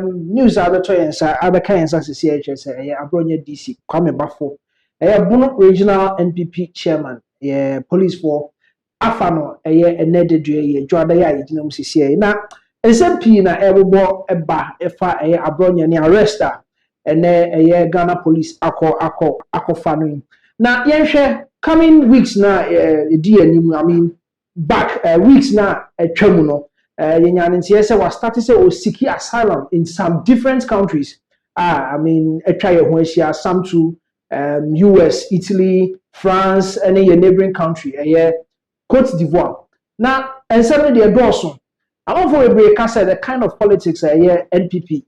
news other choice other kinds of CHS Abronye DC Kwame Bafo Bono regional NPP chairman police for afano enededue Joada ya yidinam CCA na SMP na ebo eba efa Abronye ni arresta ene Ghana police ako fano na yenhwe coming weeks na di anim I mean back weeks na atwamu no yenyanentie was started say o seeking asylum in some different countries I mean try your some to US, Italy, France, and a neighboring country Côte d'Ivoire now and suddenly they also I want for a break I said the kind of politics NPP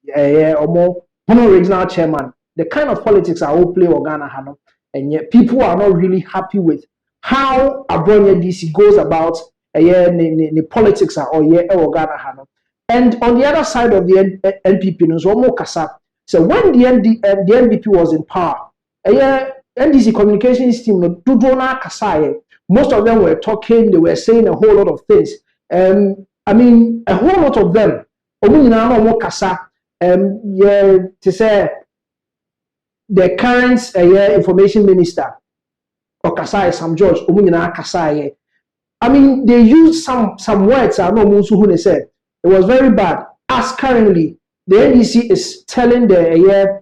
or more regional chairman the kind of politics I will play Ghana Hano and yet people are not really happy with how Abronye DC goes about the politics are Ghana Hano. And on the other side of the NPP, so when the NPP was in power, NDC communications team, most of them were talking, they were saying a whole lot of things. I mean, a whole lot of them. To say the current information minister, or Kasai Sam George, Kasai. I mean, they used some words. I know Musu who they said it was very bad. As currently, the NDC is telling the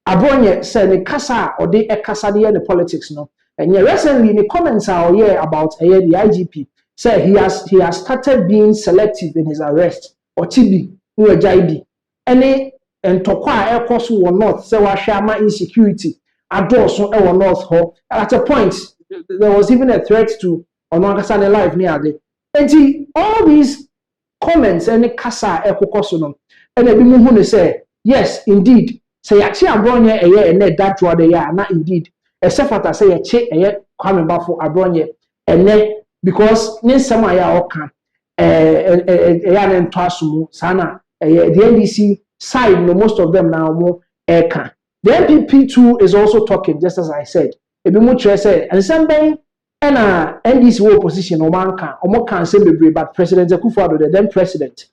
Abronye said the Kasa or the the politics no. And yet recently, the comments are about the IGP said he has started being selective in his arrest or TB who a JB. Any and Tokwa air course will not say wa shama insecurity. Adoso or north at a point there was even a threat to on live near the and all these comments and kasa ekokosono and ebi mu hu say yes indeed say yachi Abronye and that draw the ya na indeed except for say yachi Kwame Bafo Abronye and because nsema ya oka ya na ntwasumu sana the NDC side no most of them now more eka. The NPP too is also talking, just as I said. Ebi mu chere say and somebody and NDC opposition or can say but President Akufo-Addo, the then president,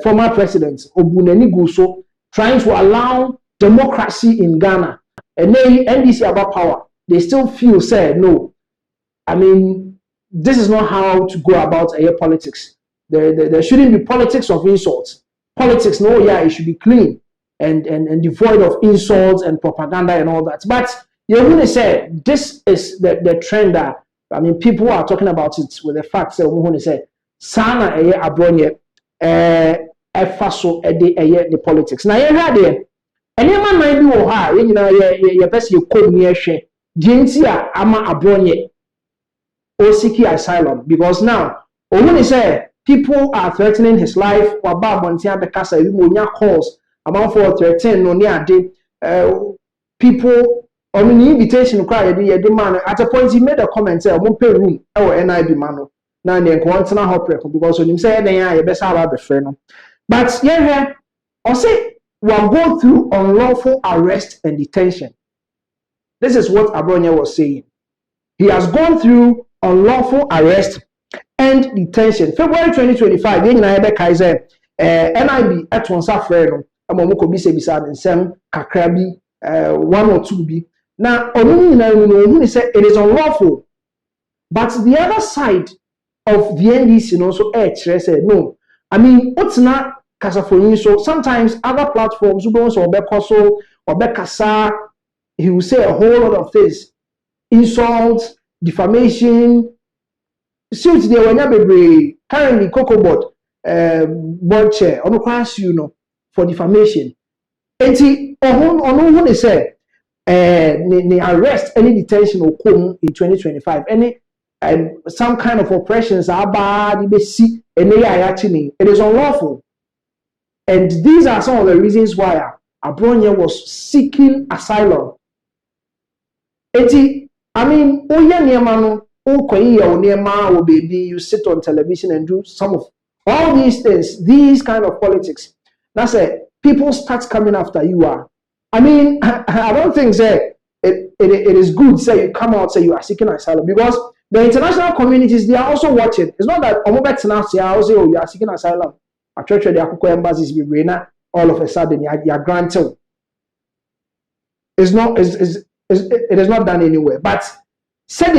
former president Obuneni Guso, trying to allow democracy in Ghana and they NDC about power, they still feel say no. I mean, this is not how to go about politics. There shouldn't be politics of insults. Politics, no, yeah, it should be clean. And devoid of insults and propaganda and all that. But you want say this is the trend that I mean people are talking about it with the facts that we want to say sana Abronye efaso the politics. Now you heard there and you man be wo ha you know your best you come near share the ama Abronye or seeking asylum because now when he say people are threatening his life or bad montia bekasa you monya calls amount for 13 no near people on the invitation cry the man at a point he made a comment say won't pay room or NIB man now then quantana hop because when him say then you best have a friend but yeah or say we are going through unlawful arrest and detention. This is what Abronye was saying. He has gone through unlawful arrest and detention. February 2025 then I Kaiser NIB at one friend amomoko bi se bisa nsem kakra bi 1 or 2 bi na onu na no say it is unlawful but the other side of the NDC also say no I mean what's not kasafoni so sometimes other platforms who don't so obekoso obekasa he will say a whole lot of things insults defamation suit the wanya bebre currently Cocobot board chair on class you know for defamation. Enti on who say the arrest any detention will come in 2025 any some kind of oppressions are bad it is unlawful and these are some of the reasons why Abronye was seeking asylum. Enti I mean baby you sit on television and do some of all these things these kind of politics. That's it. People start coming after you are. I mean, I don't think say it is good say you come out say you are seeking asylum because the international communities they are also watching. It's not that say oh you are seeking asylum. I church the Akoko embassies be na all of a sudden you're granted. It's not it is not done anywhere. But said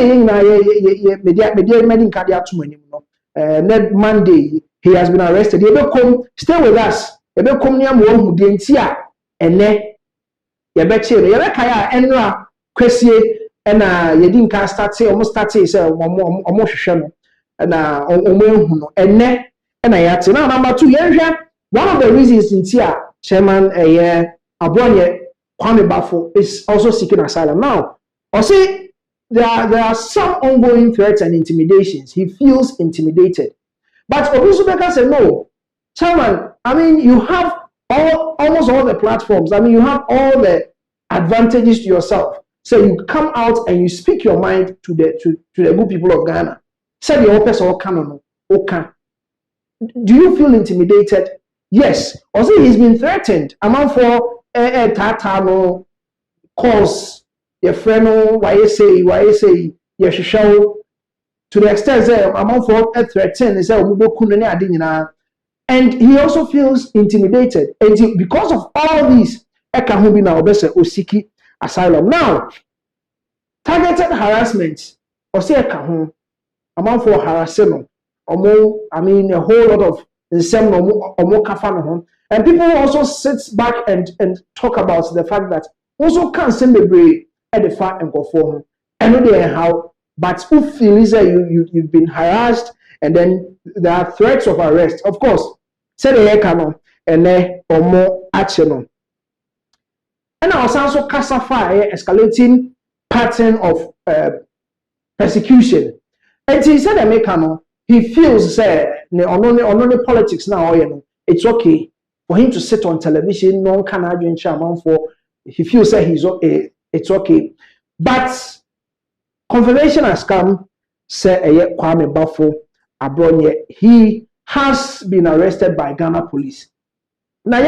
next Monday he has been arrested. He will come stay with us. He will come near one who and then you bet you kaya enra kwesi na yedin kan start say almost start say omo hwehwe no na omo ehu no enne na yate na number 2 yenhwe one of the reasons in tia chairman Abronye Kwame Bafo is also seeking asylum now. Or say there are some ongoing threats and intimidations. He feels intimidated. But Obusubeka said, no, Chairman, I mean, you have almost all the platforms. I mean, you have all the advantages to yourself. So you come out and you speak your mind to the good people of Ghana. Say the opposite or canon. Okay. Do you feel intimidated? Yes. Also, he's been threatened. Among for tata no cause your friend no why say your show to the extent that among for threatened is and he also feels intimidated. And because of all these, Osiki asylum. Now, targeted harassment, or say amount for harassment, I mean a whole lot of and people also sit back and talk about the fact that also can't send the brain at the fact and conform. And how, but who feels that you've been harassed and then there are threats of arrest. Of course, say the canon and then or more action. And also classify escalating pattern of persecution. And he said the he feels say on politics now, you know, it's okay for him to sit on television, no Canadian chairman for he feels that he's okay, it's okay. But confirmation has come, say Kwame Bafo Abronye, he has been arrested by Ghana police. Now,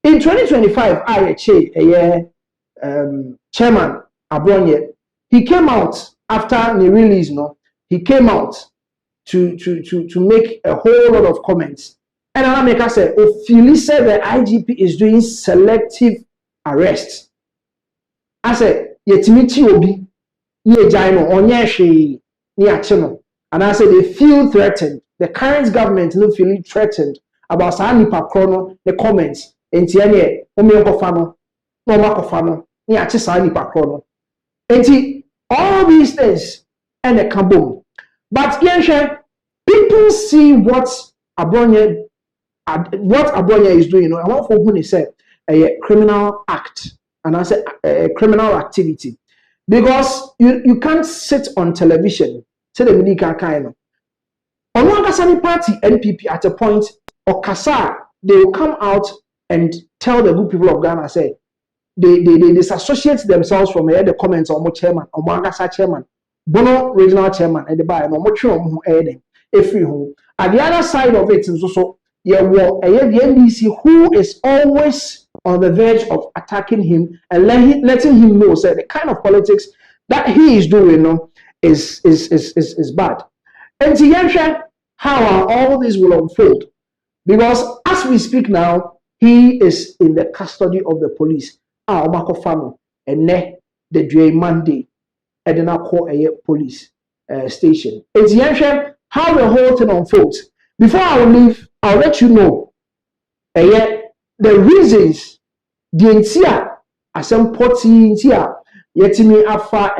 in 2025, Chairman Abronye, he came out after the release, no, he came out to make a whole lot of comments. And I make us say, Ophelia said the IGP is doing selective arrests. I said, Yetimichi Obi, Ye Jaino, Onyeshi, Niachino. And I said, they feel threatened. The current government is not feeling threatened about Sani Pakrono, the comments. And Tianye, Omiokofano, Nomakofano, Niachi Sani Pakrono. And all these things, and a kaboom. But people see what Abronye is doing. You know, I want for whom he said a criminal act, and I said a criminal activity, because you can't sit on television. Say the Minika kind. On one Kasani party NPP at a point or Kasa, they will come out and tell the good people of Ghana say they disassociate themselves from the comments on chairman or Mangasa chairman. Bono regional chairman and the buy no much every home. At the other side of it is also the NDC who is always on the verge of attacking him and letting him know that the kind of politics that he is doing is bad. And to how all this will unfold, because as we speak now, he is in the custody of the police. And ne the Monday. And then I call a police station. It's how the whole thing unfolds. Before I will leave, I'll let you know the reasons the entire some party entire yetimi afa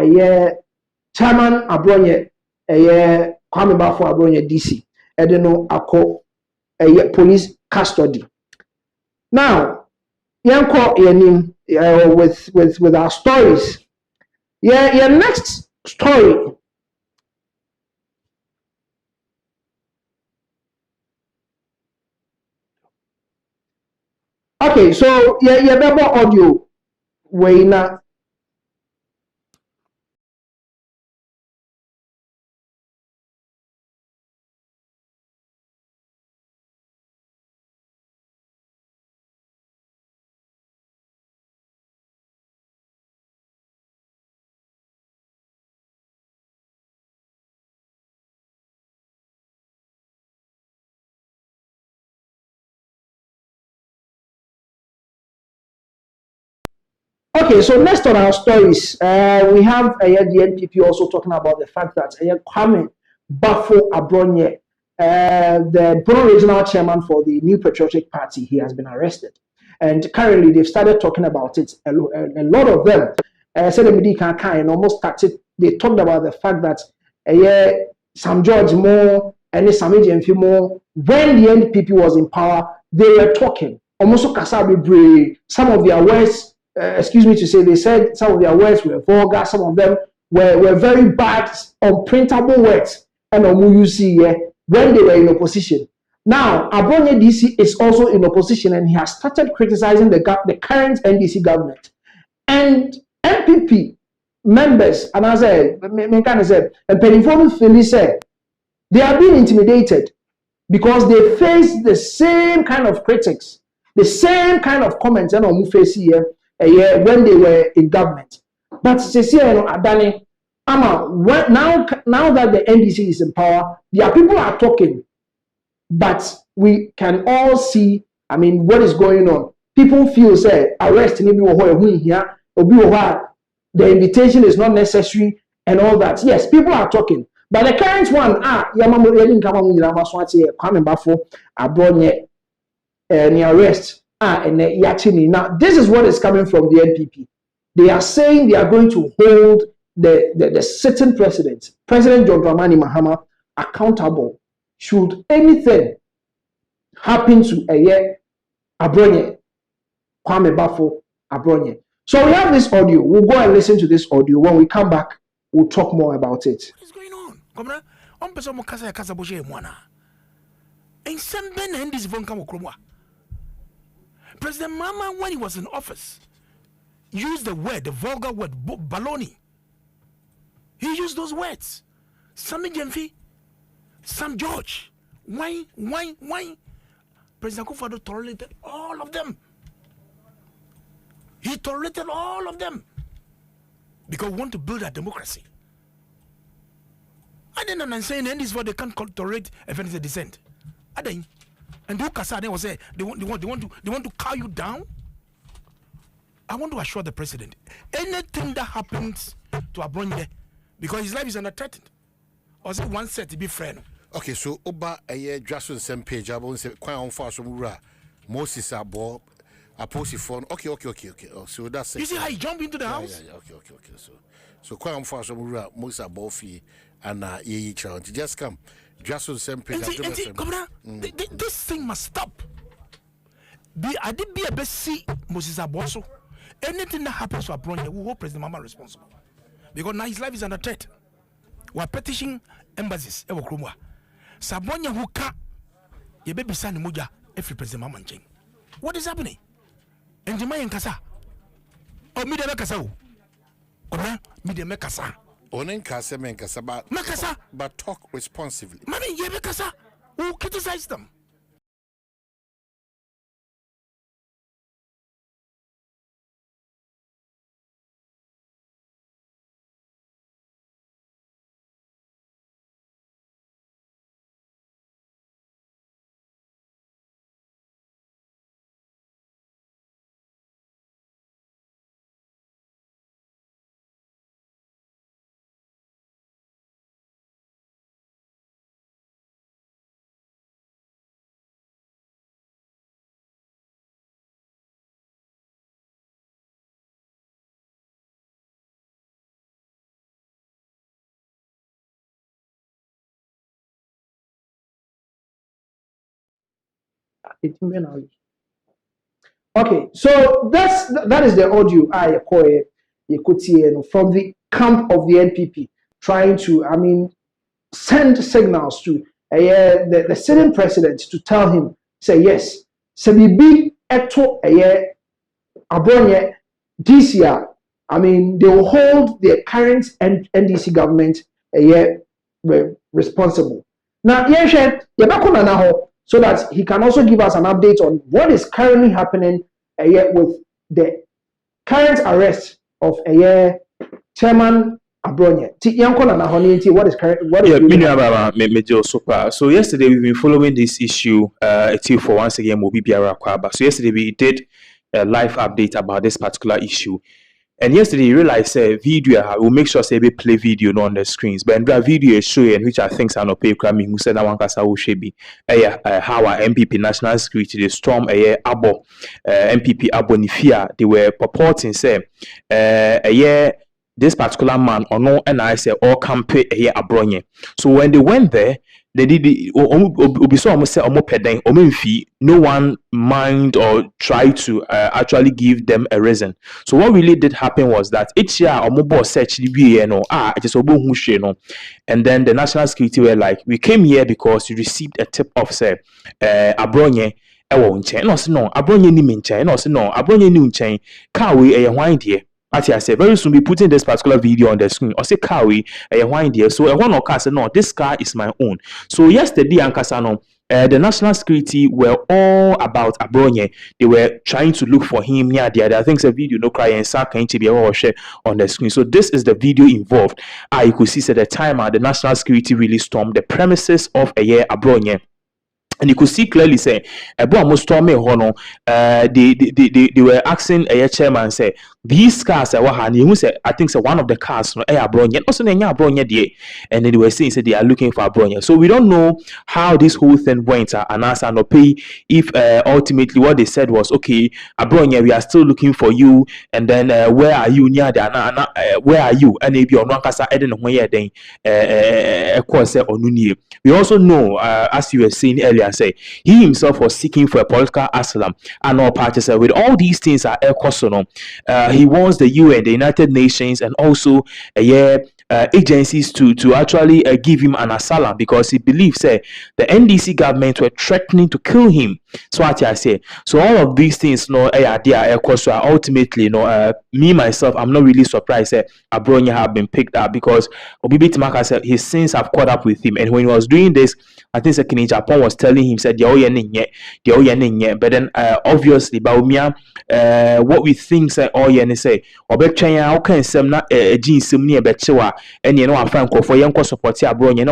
chairman Abronye Kwame Bafo Abronye DC. And then I call a police custody. Now, yanko yanim with our stories. Your next story. Okay, so yeah, better audio way now. Okay, so next on our stories, we have the NPP also talking about the fact that Kwame Abronye, the Bono regional chairman for the New Patriotic Party, he has been arrested. And currently, they've started talking about it. A lot of them said and almost started. They talked about the fact that Sam George Moore and Sam Ejimfi Moore, when the NPP was in power, they were talking. Almost Kasabi, some of their words. Excuse me to say, they said some of their words were vulgar, some of them were very bad, unprintable words, and you see when they were in opposition. Now, Abronye DC is also in opposition, and he has started criticizing the current NDC government. And NPP members, and as I said, and Penifonu Philly said, they are being intimidated because they face the same kind of critics, the same kind of comments, and on face here. When they were in government. But Adani, now that the NDC is in power, their people are talking, but we can all see, what is going on. People feel, say, arrest here, the invitation is not necessary, and all that. Yes, people are talking. But the current one, Abronye, the arrest. Now, this is what is coming from the NPP. They are saying they are going to hold the sitting president, President John Dramani Mahama, accountable should anything happen to Abronye, Kwame Abronye. So we have this audio. We'll go and listen to this audio. When we come back, we'll talk more about it. What is going on? Governor, on person mo kasa boje mwana. En sembe na ndis von kamo kromwa. President Mama, when he was in office, used the vulgar word, baloney. He used those words. Sammy Jemfi, Sam George, why? President Akufo-Addo tolerated all of them. He tolerated all of them because we want to build a democracy. I didn't understand, and this is what they can't tolerate if it's a dissent. I didn't. And who Kasa they will say they want to cow you down. I want to assure the president, anything that happens to Abronye, because his life is under threat, or say one set to be friend. Okay, so Oba a just on the same page. I won't say quite on fast from Moses Abo, a posty phone. Okay. Oh, so that's it. You see how he jumped into the house? Yeah. Okay. So quite on fast from Moses Abofi and Ye Chant. Just come. Just on the same page. This thing must stop. I did be a best see Moses Aboso. Anything that happens to Abronye, we hold President Mama responsible. Because now his life is under threat. We are petitioning embassies. Sabonye who can ye baby son muja every President Mama chain. What is happening? And Jemai and Kasa. Oh, me de Kasa. Oh, me de Kasa. Onen Kasa men Kasa, but talk responsibly. Mami, ye Kasa. Who criticize them? Okay, so that is the audio I could see from the camp of the NPP trying to send signals to the sitting president to tell him, say yes, Sebibi Eto Abronye this year. They will hold the current NDC government responsible. Now, so that he can also give us an update on what is currently happening with the current arrest of Chairman Abronye. What is current? So yesterday we've been following this issue until for once again. So yesterday we did a live update about this particular issue. And yesterday, you realized video will make sure say we play video no on the screens. But the video is showing, which I think are not pay crime who said that one kasa will be how our NPP national security they storm abo NPP Abronye they were purporting say this particular man or no and I say all campaign Abronye. So when they went there, they did no one mind or try to actually give them a reason. So what really did happen was that each year search it is and then the national security were like, we came here because you received a tip of say Abronye no Abronye ni minchen no Abronye ni unchen car we wine here. As I said, very soon be putting this particular video on the screen. Or say car we wine there. So one of us said, no, this car is my own. So yesterday, Ankasano, the national security were all about Abronye. They were trying to look for him near the other. I think it's a video no cry and sack to be able to share on the screen. So this is the video involved. You could see at the time the national security really stormed the premises of Abronye. And you could see clearly say they were asking a chairman say these cars I think so one of the cars Abronye also Abronye and then they were saying they are looking for Abronye. So we don't know how this whole thing went and answer no pay if ultimately what they said was okay Abronye we are still looking for you and then where are you near the where are you and maybe on kasa we also know as you were saying earlier say he himself was seeking for a political asylum and all parties with all these things are he wants the UN, the United Nations and also agencies to actually give him an asylum because he believes the NDC government were threatening to kill him. So what I say, so all of these things ultimately me myself I'm not really surprised that Abronye have been picked up because Obibi Timaka said his sins have caught up with him, and when he was doing this I think Sekini Japan was telling him said but then obviously Baumia what we think say say how can some na jeans near betchewa and I find for young support Abronye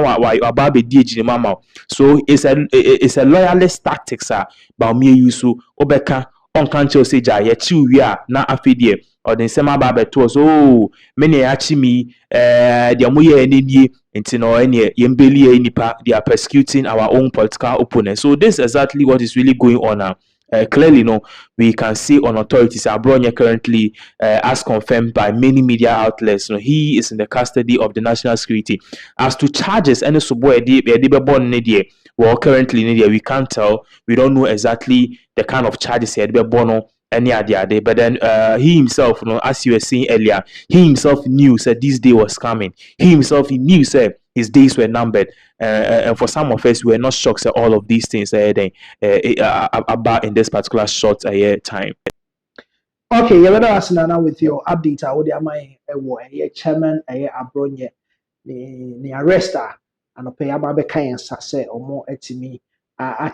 mama. So it's a loyalist tactics Baumia Yusu Obeka on can't say we are na afidie or the same about was many achimi the amuye they are persecuting our own political opponents. So this is exactly what is really going on now. Clearly, we can see on authorities Abronye currently, as confirmed by many media outlets, he is in the custody of the national security. As to charges, any well, currently we can't tell. We don't know exactly the kind of charges he had been born any idea, but then he himself, as you were saying earlier, he himself knew that this day was coming. He himself knew his days were numbered, and for some of us, we were not shocked at all of these things about in this particular short time. Okay, you're better asking now with your update. I would my chairman Abronye the arrester and pay about and say or more etimi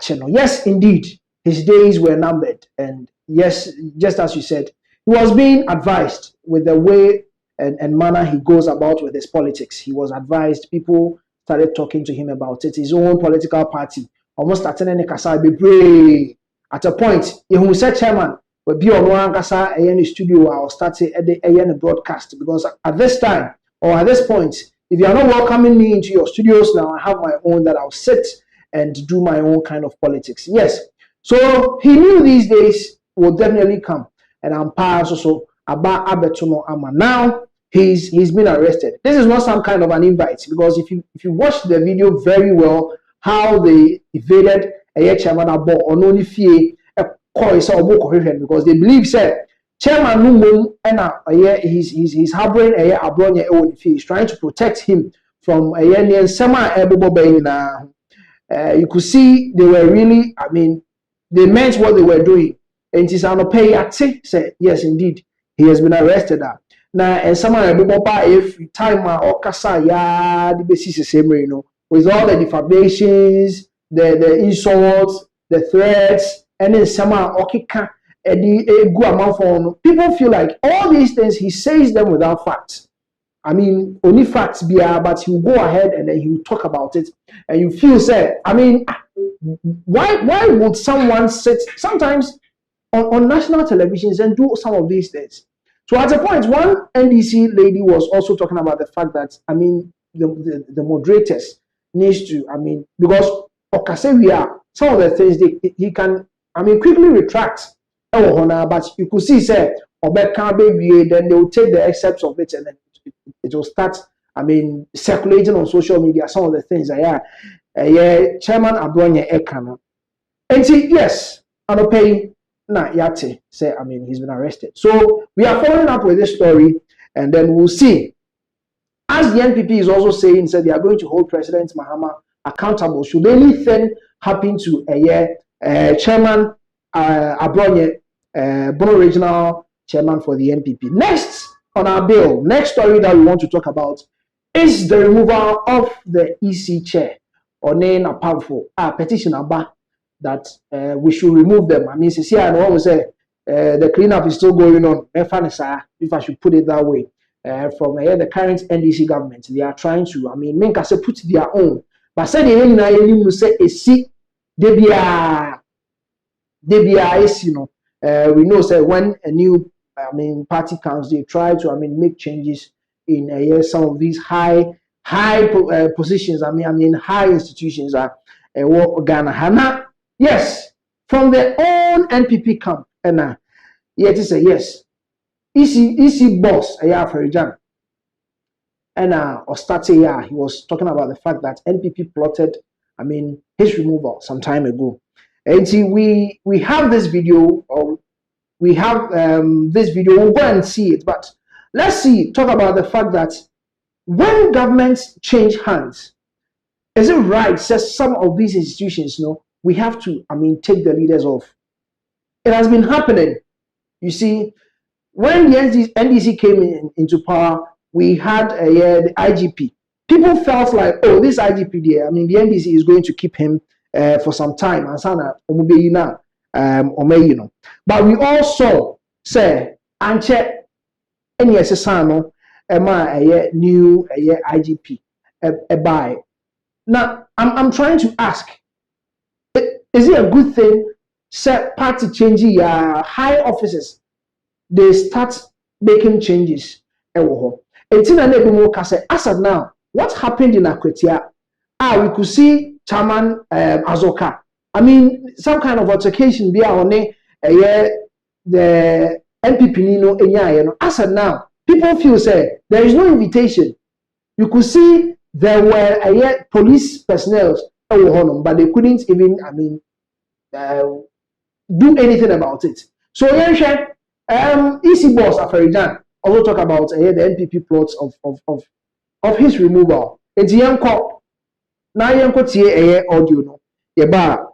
channel. Yes, indeed, his days were numbered, and yes, just as you said, he was being advised with the way and manner he goes about with his politics. He was advised, people started talking to him about it, his own political party, almost attending Kasa be brave. At a point, he said, chairman, will be on one Kasa in the studio, I'll start a broadcast because at this time or at this point, if you are not welcoming me into your studios now, I have my own that I'll sit and do my own kind of politics. Yes. So he knew these days will definitely come. And I'm also about Abetumo Ama. Now he's been arrested. This is not some kind of an invite because if you watch the video very well, how they evaded a chairman abo on only fee a because they believe said chairman Numum and he's harboring a Abronye own fee. He's trying to protect him from a Yenian semi you could see they were really, I mean, they meant what they were doing. And Tisanope said, yes, indeed, he has been arrested. Now, and someone if time or Kasa ya the basis same, with all the defamations, the insults, the threats, and then someone okika people feel like all these things he says them without facts. I mean, only facts be but he'll go ahead and then he'll talk about it, and you feel sad. I mean, why would someone sit sometimes on national televisions and do some of these things? So at a point, one NDC lady was also talking about the fact that, I mean, the moderators needs to, I mean, because Okase we are, some of the things he can, I mean, quickly retract. But you could see, say, then they will take the excerpts of it and then it will start, I mean, circulating on social media, some of the things. Chairman Abronye Ekano. And see, yes, Anope na Yate say, I mean, he's been arrested. So we are following up with this story, and then we'll see. As the NPP is also saying, said they are going to hold President Mahama accountable should anything happen to Chairman Abronye, Bono Regional Chairman for the NPP. Next on our bill, next story that we want to talk about is the removal of the EC chair, or name a powerful petition about that we should remove them. I mean, see, I know say the cleanup is still going on. If I should put it that way, from the current NDC government, they are trying to, I mean, make us put their own. But say they say a seat, they be you know. We know say when a new, I mean, party comes, they try to, I mean, make changes in some of these high positions. I mean, high institutions are Ghana. Hana, yes, from their own NPP camp, and yet it say yes. EC boss, Ferijan, and Ostate, he was talking about the fact that NPP plotted, I mean, his removal some time ago. And see, we have this video, or we have this video. We'll go and see it, but let's talk about the fact that when governments change hands, is it right? Says some of these institutions, we have to, I mean, take the leaders off. It has been happening. You see, when the NDC came into power, we had the IGP. People felt like, oh, this IGP there, I mean, the NDC is going to keep him for some time. But we also say, Anche, any SSano, new IGP, buy. Now, I'm trying to ask, is it a good thing? Set party changing high officers, they start making changes. As of now, what happened in Akwetia? We could see Chairman Azoka. I mean, some kind of altercation be on the NPP Nino. As of now, people feel say there is no invitation. You could see there were police personnel, but they couldn't even, I mean, do anything about it. So EC boss Aferijan also talk about the NPP plots of his removal. It's Yanko. Now Yanko tie audio no.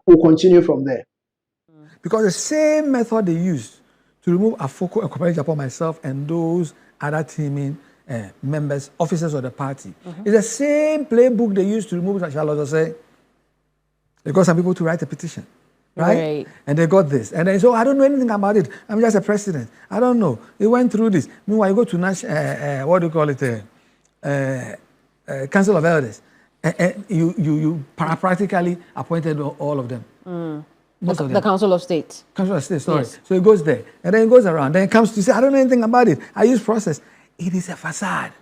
We'll continue from there. Because the same method they used to remove Afoko and Kwame Japan, myself, and those other teaming members, officers of the party, is the same playbook they used to remove Charlotte say. They got some people to write a petition. Right? And they got this. And then so I don't know anything about it. I'm just a president. I don't know. They went through this. Meanwhile, you go to what do you call it? Council of Elders. And you practically appointed all of them. Most of them. The Council of State. Council of State, sorry. Yes. So it goes there. And then it goes around. Then it comes to say, I don't know anything about it. I use process. It is a facade.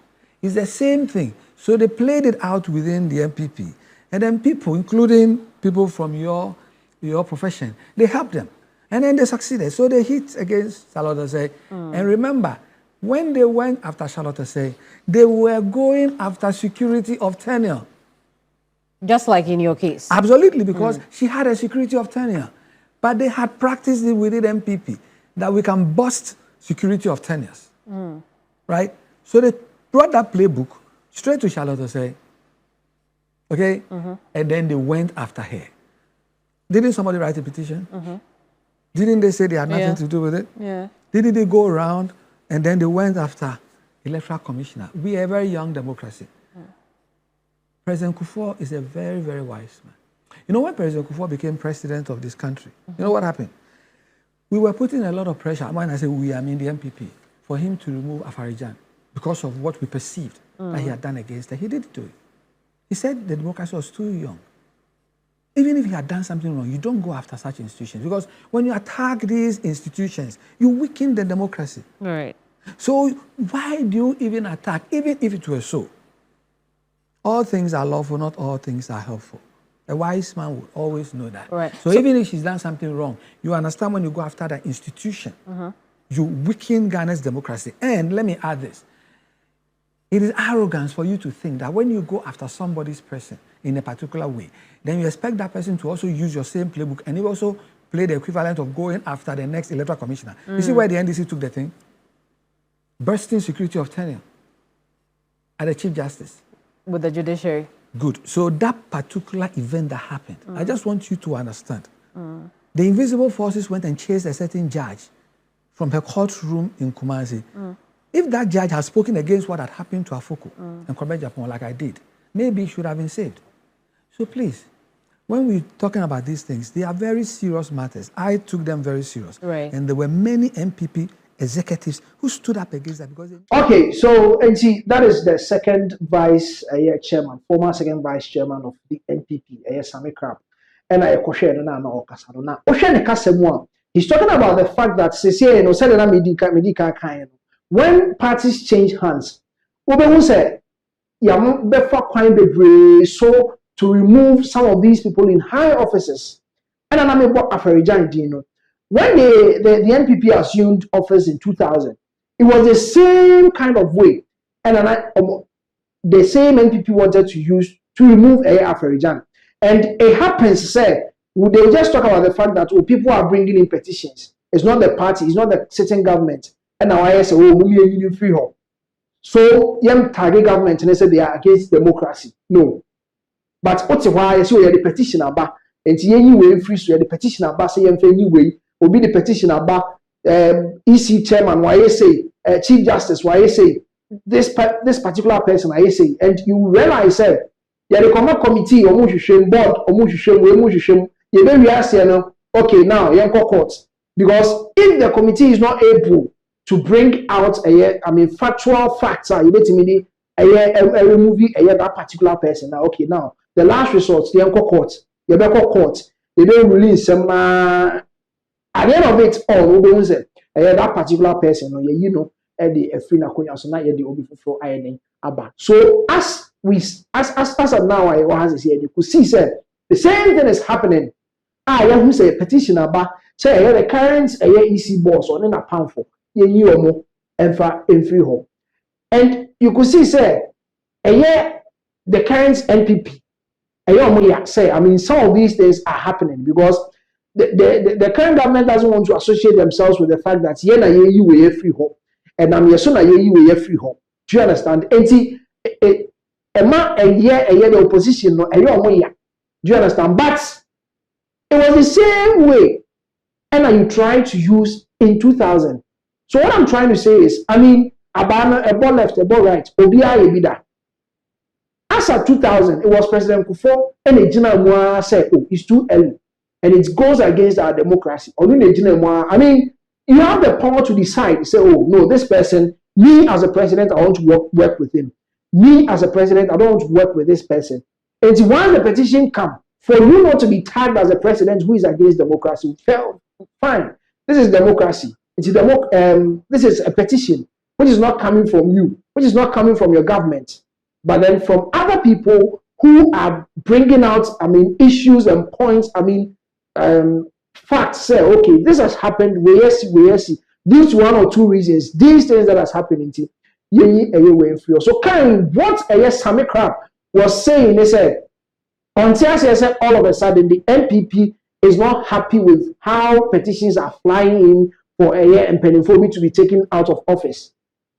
It's the same thing. So they played it out within the NPP. And then people, including people from your profession, they helped them. And then they succeeded. So they hit against Charlotte Osei. And remember, when they went after Charlotte Osei, they were going after security of tenure. Just like in your case. Absolutely, because she had a security of tenure. But they had practiced it within MPP, that we can bust security of tenures. Right? So they brought that playbook straight to Charlotte Osei. Okay? And then they went after her. Didn't somebody write a petition? Didn't they say they had nothing to do with it? Yeah. Didn't they go around and then they went after electoral commissioner? We are a very young democracy. President Kufuor is a very, very wise man. You know, when President Kufuor became president of this country, you know what happened? We were putting a lot of pressure, when I say we, I mean the MPP, for him to remove Afarijan because of what we perceived that he had done against her. He didn't do it. He said the democracy was too young. Even if he had done something wrong, you don't go after such institutions, because when you attack these institutions, you weaken the democracy. Right. So why do you even attack, even if it were so? All things are lawful, not all things are helpful. A wise man would always know that. Right. So even if she's done something wrong, you understand when you go after that institution, you weaken Ghana's democracy. And let me add this. It is arrogance for you to think that when you go after somebody's person in a particular way, then you expect that person to also use your same playbook and you also play the equivalent of going after the next electoral commissioner. You see where the NDC took the thing? Bursting security of tenure at the Chief Justice. With the judiciary. Good. So that particular event that happened, I just want you to understand. The invisible forces went and chased a certain judge from her courtroom in Kumasi. If that judge had spoken against what had happened to Afoko and Kwame Japan like I did, maybe he should have been saved. So please, when we're talking about these things, they are very serious matters. I took them very serious. Right. And there were many NPP executives who stood up against that because they... Okay, so and see, that is the second vice chairman, former second vice chairman of the NPP, Sami Crab. And I question na okasano na. Oshane kasemwa. He's talking about the fact that CCA no said na medical kind. When parties change hands, Obehu say yam befa kwan bebre so to remove some of these people in high offices. And I'm about Afarijan Dino. When the NPP assumed office in 2000, it was the same kind of way. And the same NPP wanted to use to remove Afarijan. And it happens, say, they just talk about the fact that people are bringing in petitions. It's not the party, it's not the sitting government. And now I say, oh, free home. So, young target government, and they say they are against democracy. No. But what's why I say the petition about, and anyway, free so the petition about say anyway, will be the petition about EC chairman, why I say, Chief Justice, why I say, this particular person, I say, and you realize that. Yeah, the command committee, board, okay, now, court. Because if the committee is not able to bring out factual facts, you bet me removing that particular person. Now, okay, now the last resort, the court, they don't release some. At the end of it all, we say that particular person, you know, the free na konya so na the obi for ironing about. So as of now, I was here. You could see, say the same thing is happening. Who say petition about say the current EC boss on in a pound for you knew and for in free home. And you could see, say the current NPP. Say, I mean, some of these things are happening because the current government doesn't want to associate themselves with the fact that you were free home. And I'm your son, you were free home. Do you understand? And see, the opposition, no, do you understand? But it was the same way, and you trying to use in 2000. So what I'm trying to say is, I mean, a ball left, a ball right, Obia. As of 2000, it was President Kufuor and the general said, "Oh, it's too early, and it goes against our democracy." I mean, you have the power to decide. Say, "Oh no, this person, me as a president, I want to work with him. Me as a president, I don't want to work with this person." And once the petition comes, for you not to be tagged as a president who is against democracy, fine. This is democracy. This is a petition which is not coming from you, which is not coming from your government, but then from other people who are bringing out, I mean, issues and points. I mean, facts. Say, okay, this has happened. We see. These 1 or 2 reasons. These things that has happened. So, what Sami Crab was saying, they said, until said all of a sudden the NPP is not happy with how petitions are flying in for a year and Pennyphobia to be taken out of office.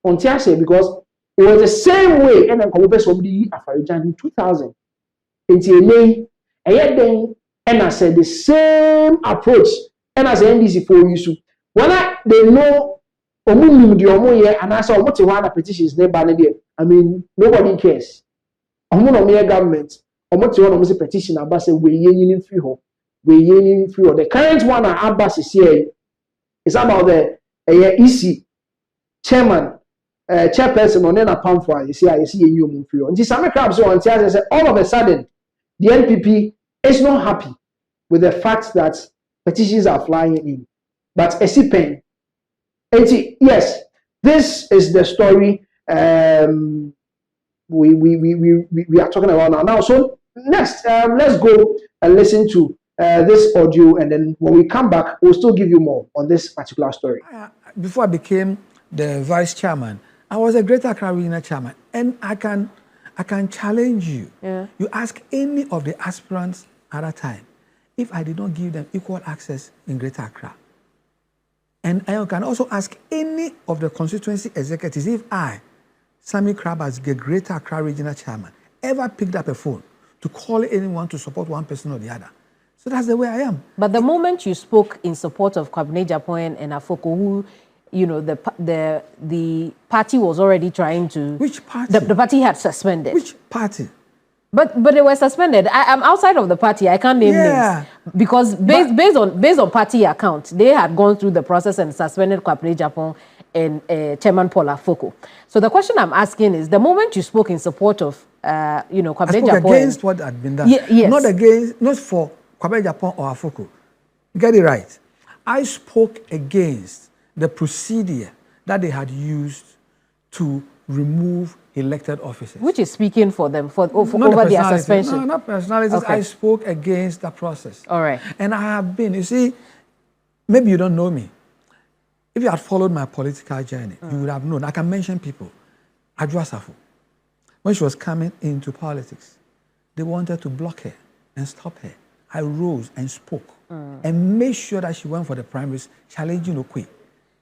Until say because it was the same way and then somebody in 2000. Until and I said the same approach and as NDC for you. When they know and I saw what one petitions never. I mean, nobody cares. Government. Or petition about say we union free home. The current one at Abbas is here is about the EC chairman, chairperson on a pound for you see you free. And this Sami Crab so until I say all of a sudden the NPP is not happy with the fact that petitions are flying in. But a pen. Yes, this is the story we are talking about now. So next, let's go and listen to this audio, and then when we come back, we'll still give you more on this particular story. Before I became the vice chairman, I was a Greater Accra Regional chairman, and I can challenge you. Yeah. You ask any of the aspirants at that time if I did not give them equal access in Greater Accra. And I can also ask any of the constituency executives if I, Sammy Crab, as the Greater Accra Regional Chairman, ever picked up a phone to call anyone to support one person or the other. So that's the way I am. But the moment you spoke in support of Kwabena Agyapong and Afoko, who, you know, the party was already trying to... Which party? The party had suspended. Which party? But they were suspended. I'm outside of the party. I can't name names because based on party account, they had gone through the process and suspended Kwabena Agyapong and Chairman Paul Afoko. So the question I'm asking is: the moment you spoke in support of Kwabena Agyapong, I spoke against what had been done. Yes. Not for Kwabena Agyapong or Afoko. Get it right. I spoke against the procedure that they had used to remove elected officers. Which is speaking for them over their suspension. No, not personalities. Okay. I spoke against the process. All right. And I have been, you see, maybe you don't know me. If you had followed my political journey, you would have known. I can mention people. Adwoa Safo, when she was coming into politics, they wanted to block her and stop her. I rose and spoke and made sure that she went for the primaries, challenging Okwe.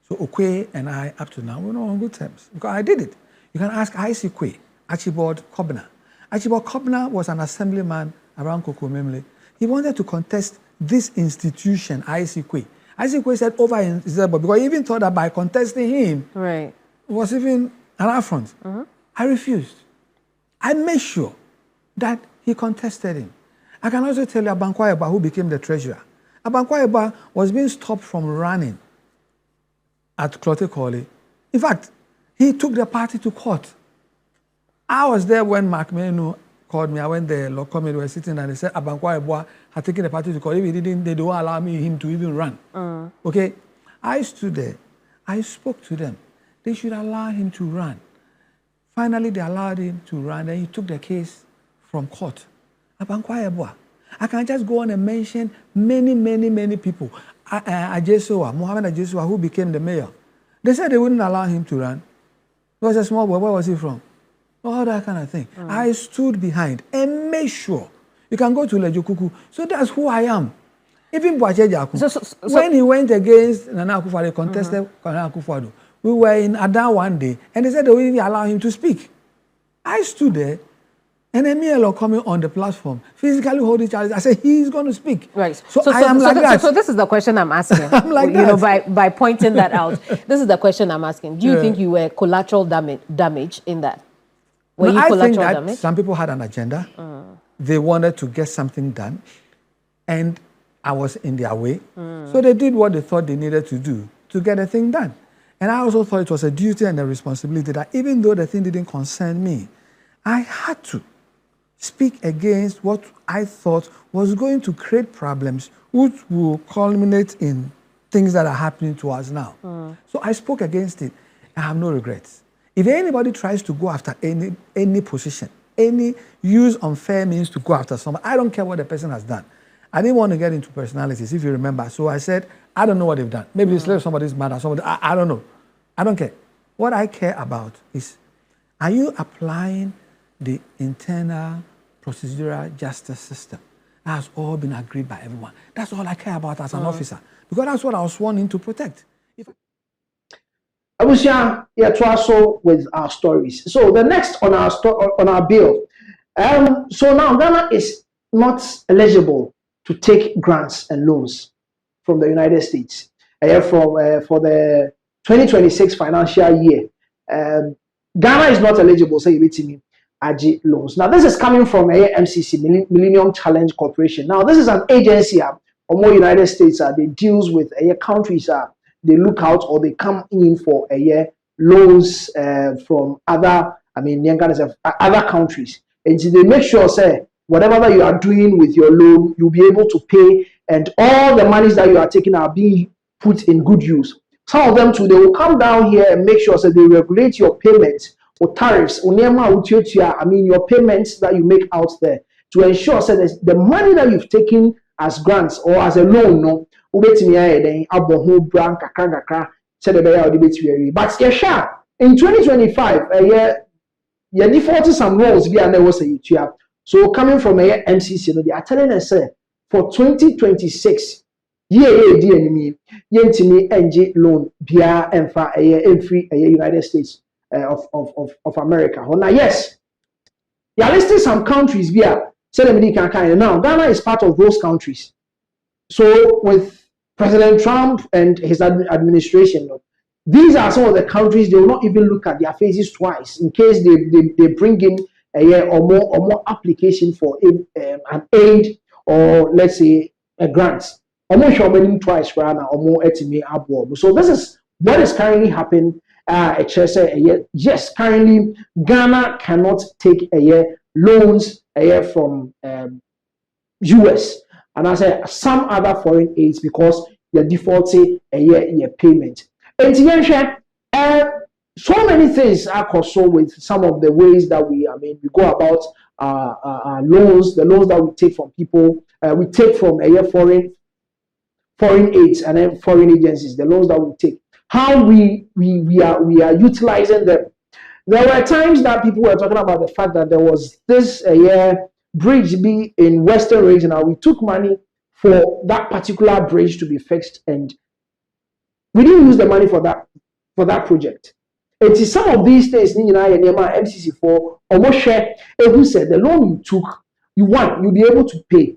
So Okwe and I, up to now, we're not on good terms because I did it. You can ask IC Kwe, Archibald Kobna. Archibald Kobna was an assemblyman around Kokomemle. He wanted to contest this institution, IC Kwe. IC Kwe said over in Zebo, because he even thought that by contesting him, right, was even an affront. I refused. I made sure that he contested him. I can also tell you Abankwa Eba, who became the treasurer. Abankwa Eba was being stopped from running at Clote Colley. In fact, he took the party to court. I was there when Mark Menu called me. I went there, law committee were sitting and they said Abankwa Eba had taken the party to court. If he didn't, they don't allow him to even run. Okay? I stood there. I spoke to them. They should allow him to run. Finally, they allowed him to run, and he took the case from court. Abankwa Eba. I can just go on and mention many people. Mohammed Ajesoa, who became the mayor. They said they wouldn't allow him to run. He was a small boy. Where was he from? All that kind of thing. I stood behind and made sure. You can go to Lejokuku. So that's who I am. Even Boache Jaku. When he went against Nana Akufo-Addo, contested Nana Akufo-Addo, we were in Adan one day, and they said they wouldn't allow him to speak. I stood there, and Emile coming on the platform, physically holding charges. I said, he's going to speak. Right. So I am like that. So this is the question I'm asking. I'm like that. You know, by pointing that out. This is the question I'm asking. Do you think you were collateral damage in that? Were you I collateral think that damage? some people had an agenda. They wanted to get something done, and I was in their way. So they did what they thought they needed to do to get the thing done. And I also thought it was a duty and a responsibility that even though the thing didn't concern me, I had to speak against what I thought was going to create problems which will culminate in things that are happening to us now. So I spoke against it. I have no regrets. If anybody tries to go after any position, any use unfair means to go after someone, I don't care what the person has done. I didn't want to get into personalities, if you remember. So I said, I don't know what they've done. Maybe it's like somebody's mad at somebody. I don't know. I don't care. What I care about is, are you applying the internal procedural justice system? That has all been agreed by everyone. That's all I care about as an officer, because that's what I was sworn in to protect. Abusia, so with our stories. So the next on our bill. So now Ghana is not eligible to take grants and loans from the United States for the 2026 financial year. Ghana is not eligible, so you beat me. AGI loans. Now, this is coming from MCC, Millennium Challenge Corporation. Now, this is an agency or more United States they deals with countries they look out or they come in for loans from other other countries, and so they make sure say whatever that you are doing with your loan, you'll be able to pay, and all the monies that you are taking are being put in good use Some of them too, they will come down here and make sure that they regulate your payments or tariffs, or I mean your payments that you make out there to ensure that the money that you've taken as grants or as a loan, no, but yeah, in 2025, yeah, defaulted some loans be and was a so coming from a MCC, they are telling us for 2026. Yentimi NG loan bia enfa free United States of America. Now, yes, you are listing some countries via now. Ghana is part of those countries. So with President Trump and his administration, these are some of the countries they will not even look at their faces twice in case they bring in a year or more application for an aid or let's say a grant. Almost twice right now, or more Abroye. So this is what is currently happening. Yes, currently Ghana cannot take a year loans a year from US and I say some other foreign aids because you're defaulting a year payment. And so many things are concerned with some of the ways that we go about loans, the loans that we take from people, we take from a year foreign aids and then foreign agencies, the loans that we take, how we are utilizing them. There were times that people were talking about the fact that there was this bridge be in Western region. We took money for that particular bridge to be fixed, and we didn't use the money for that project. It is some of these things MCC for almost share who said the loan you took, you'll be able to pay.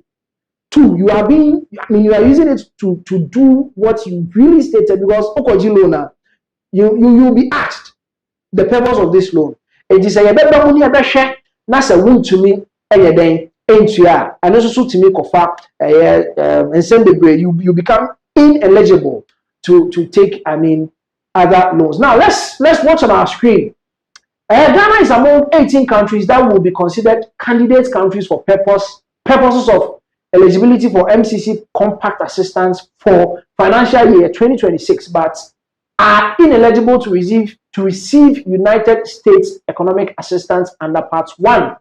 Two, you are using it to do what you really stated because Okoji loan, you'll be asked the purpose of this loan. It is a better money a share, that's a wound to me, and also to me kofa and send the grade, you become ineligible to take other loans. Now let's watch on our screen. Ghana is among 18 countries that will be considered candidate countries for purposes of eligibility for MCC compact assistance for financial year 2026, but are ineligible to receive United States economic assistance under Part 1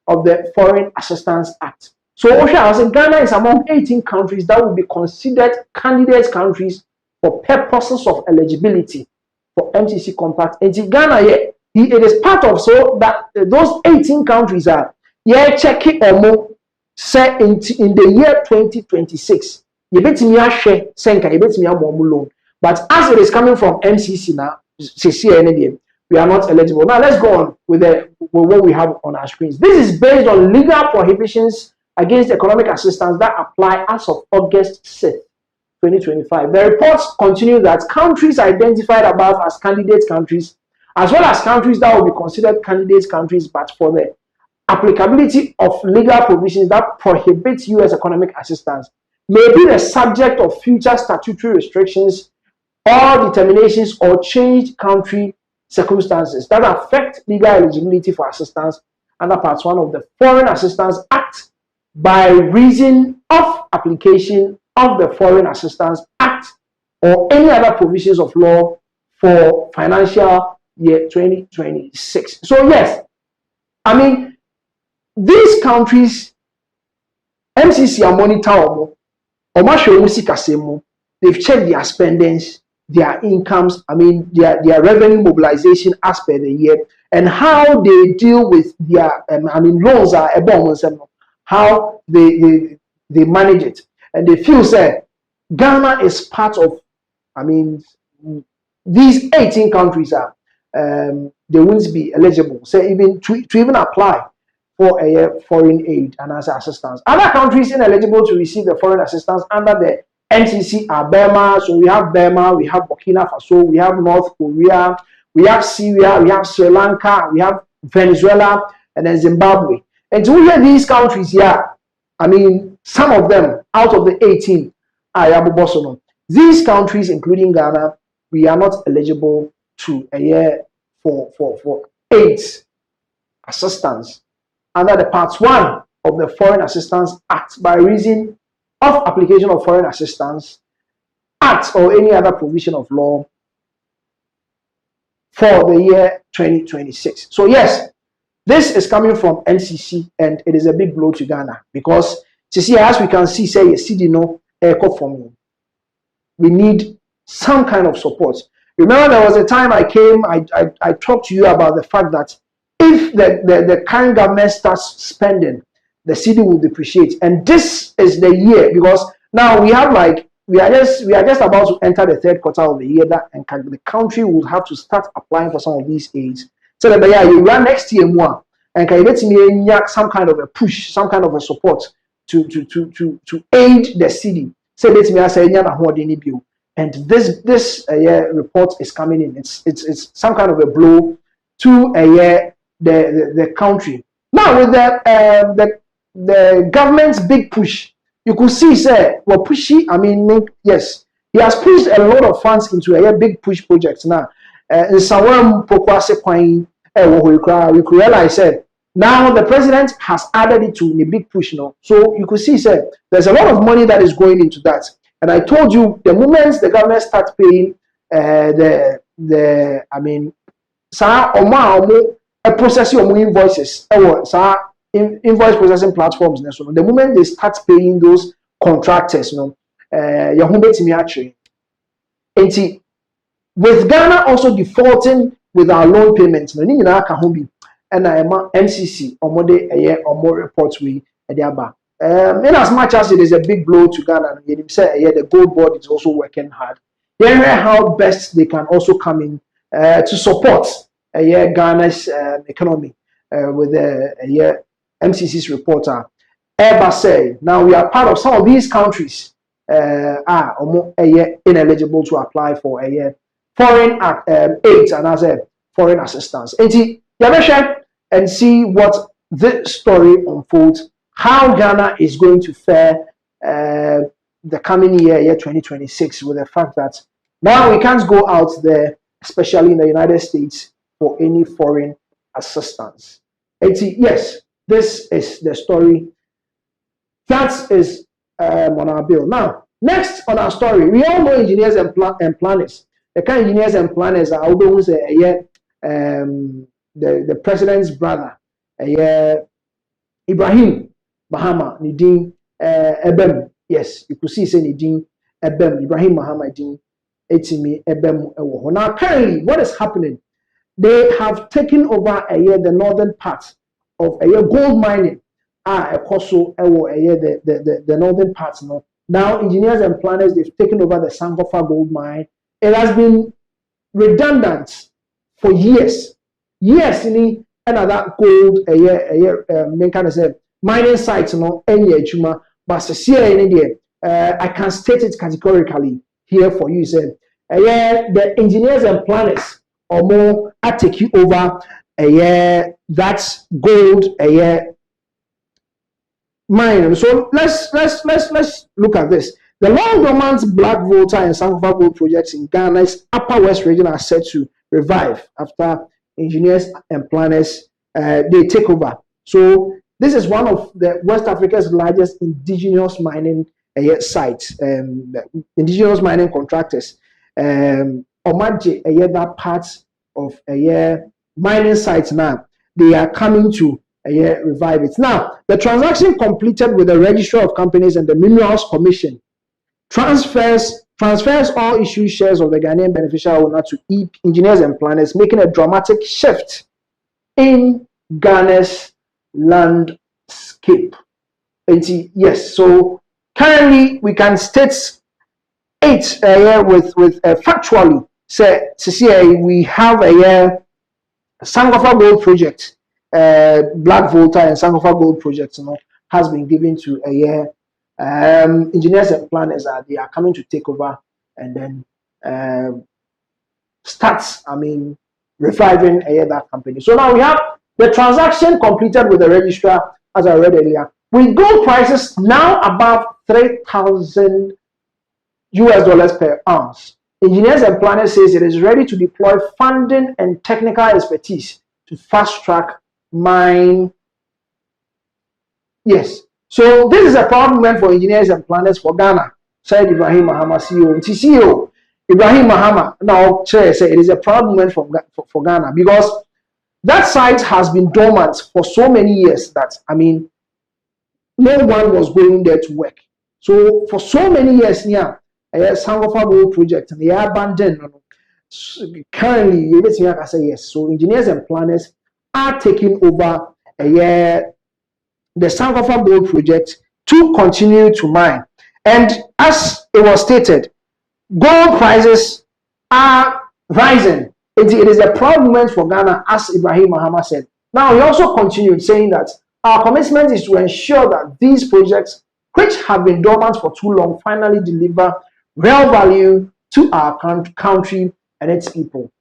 of the Foreign Assistance Act. So OSHA, Ghana is among 18 countries that will be considered candidate countries for purposes of eligibility for MCC compact. And Ghana, it is part of so that those 18 countries are checking or more. Say in the year 2026, you bet me a share, senka, you bet me a loan. But as it is coming from MCC now, we are not eligible. Now let's go on with what we have on our screens. This is based on legal prohibitions against economic assistance that apply as of August 6th, 2025. The reports continue that countries identified above as candidate countries, as well as countries that will be considered candidate countries, but for the applicability of legal provisions that prohibit U.S. economic assistance may be the subject of future statutory restrictions or determinations or changed country circumstances that affect legal eligibility for assistance under Part 1 of the Foreign Assistance Act by reason of application of the Foreign Assistance Act or any other provisions of law for financial year 2026. So yes, these countries, MCC are monitor they've checked their spendings, their incomes, their revenue mobilization as per the year, and how they deal with their loans are how they manage it. And they feel Ghana is part of these 18 countries are they won't be eligible. Even to even apply for a foreign aid and as assistance. Other countries ineligible to receive the foreign assistance under the NCC are Burma. So we have Burma, we have Burkina Faso, we have North Korea, we have Syria, we have Sri Lanka, we have Venezuela, and then Zimbabwe. And to hear these countries here, some of them out of the 18 are Yabubosono. These countries, including Ghana, we are not eligible to a year for AIDS assistance under the Part 1 of the Foreign Assistance Act by reason of application of Foreign Assistance Act or any other provision of law for the year 2026. So yes, this is coming from NCC, and it is a big blow to Ghana because as we can see, say CD no from we need some kind of support. Remember, there was a time I came, I talked to you about the fact that if the current government starts spending, the city will depreciate, and this is the year because now we have we are just about to enter the third quarter of the year that and the country will have to start applying for some of these aids. So that you run next year more and can let me some kind of a push, some kind of a support to aid the city. So let me say bill. And this report is coming in. It's some kind of a blow to the country. Now with the government's big push, you could see say pushy. I mean, yes, he has pushed a lot of funds into a big push projects now. Nsawam Pris0ns we could realize now the president has added it to the big push now. So you could see there's a lot of money that is going into that. And I told you the moment the government starts paying processing invoices invoice processing platforms. So the moment they start paying those contractors, with Ghana also defaulting with our loan payments, and NCC or more reports we in as much as it is a big blow to Ghana, the gold board is also working hard. Hear how best they can also come in to support Ghana's economy with the MCC's reporter. Ever say now we are part of some of these countries are ineligible to apply for foreign aid and as a foreign assistance. And see what this story unfolds, how Ghana is going to fare the coming year 2026, with the fact that now we can't go out there, especially in the United States, for any foreign assistance. Yes, this is the story that is on our bill. Now, next on our story, we all know engineers and planners. The kind of engineers and planners are always the president's brother, Ibrahim Mahama Nidin Ebem. Yes, you could see say Nidin Ebem, Ibrahim Mahama Nidin Etimi Ebem. Now, currently, what is happening? They have taken over the northern part of gold mining. The northern parts. Now, engineers and planners, they've taken over the Sankofa gold mine. It has been redundant for years. Yes, in another gold mining sites, but I can state it categorically here for you. The engineers and planners or more are taking over that gold mine. So let's look at this. The long dormant Black Volta and Sankofa gold projects in Ghana's Upper West region are set to revive after engineers and planners they take over. So this is one of the West Africa's largest indigenous mining sites, indigenous mining contractors. Omaje that part of mining sites now, they are coming to revive it. Now, the transaction completed with the Registrar of Companies and the Minerals Commission transfers all issued shares of the Ghanaian beneficial owner to engineers and planners, making a dramatic shift in Ghana's landscape. Yes, so currently we can state it with factually say we have a Sankofa gold project, Black Volta and Sankofa gold project, has been given to engineers and planners. They are coming to take over and then starts, reviving that company. So now we have the transaction completed with the registrar, as I read earlier, with gold prices now above $3,000 per ounce. Engineers and planners says it is ready to deploy funding and technical expertise to fast track mine. Yes. So this is a proud moment for engineers and planners for Ghana, said Ibrahim Mahama, CEO. CEO, Ibrahim Mahama now say it is a proud moment for Ghana because that site has been dormant for so many years that no one was going there to work. So for so many years now, Sangofa Gold project and they are abandoned. Currently, I can say yes. So engineers and planners are taking over the Sangofa Gold project to continue to mine. And as it was stated, gold prices are rising. It is a proud moment for Ghana, as Ibrahim Mahama said. Now, he also continued saying that our commitment is to ensure that these projects, which have been dormant for too long, finally deliver real value to our country and its people.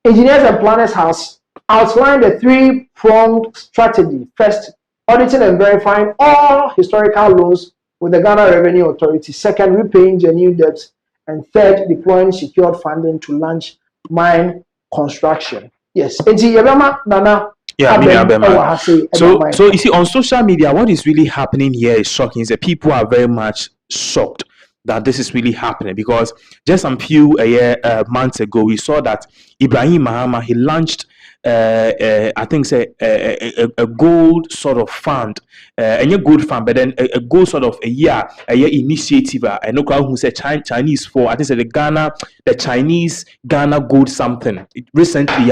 Engineers and planners has outlined a three-pronged strategy. First, auditing and verifying all historical loans with the Ghana Revenue Authority. Second, repaying genuine debts. And third, deploying secured funding to launch mine construction. Yes. Nana. Yeah, so you see, on social media, what is really happening here is shocking. Is that people are very much shocked that this is really happening, because just some few months ago we saw that Ibrahim Mahama, he launched I think say a gold sort of fund, and a gold fund, but then a gold sort of a year initiative. I know who said Chinese for, I think say the Chinese Ghana gold something recently.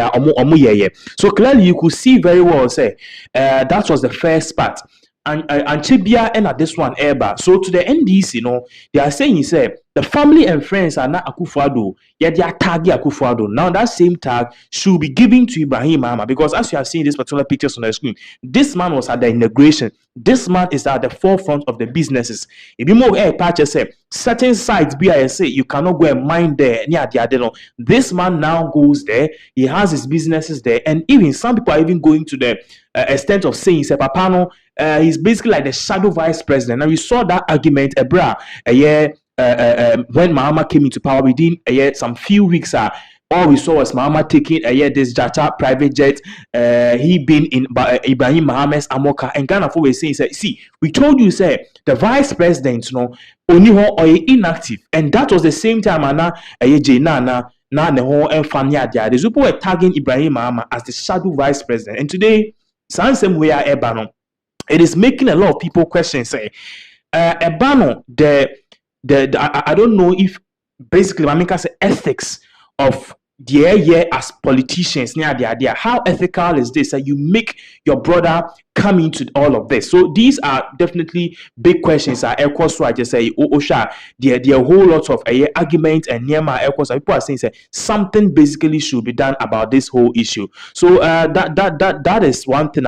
So clearly you could see very well say that was the first part. And Chibia and at this one Eba. So to the NDC, they are saying say the family and friends are not Akufo-Addo, yet they are tagging Akufo-Addo. Now that same tag should be given to Ibrahim Mahama, because as you have seen these particular pictures on the screen, this man was at the inauguration. This man is at the forefront of the businesses. If you more patch say certain sites BISA, you cannot go and mine there. This man now goes there. He has his businesses there, and even some people are even going to the extent of saying, say Papano, he's basically like the shadow vice president. And we saw that argument when Mahama came into power within some few weeks. All we saw was Mahama taking this Jata private jet. He been in Ibrahim Mahama's Amoka, and Ghana for saying, see, we told you, say the vice president, only or inactive, and that was the same time na the whole and Fania. The people were tagging Ibrahim Mahama as the shadow vice president, and today, Sansem we are Ebano. It is making a lot of people question, say, Ebano, I don't know if basically Mamika say ethics of the as politicians near the idea. How ethical is this? That you make your brother come into all of this? So these are definitely big questions. I just say Osha, there are a whole lot of arguments and Nema people are saying something basically should be done about this whole issue. So that is one thing.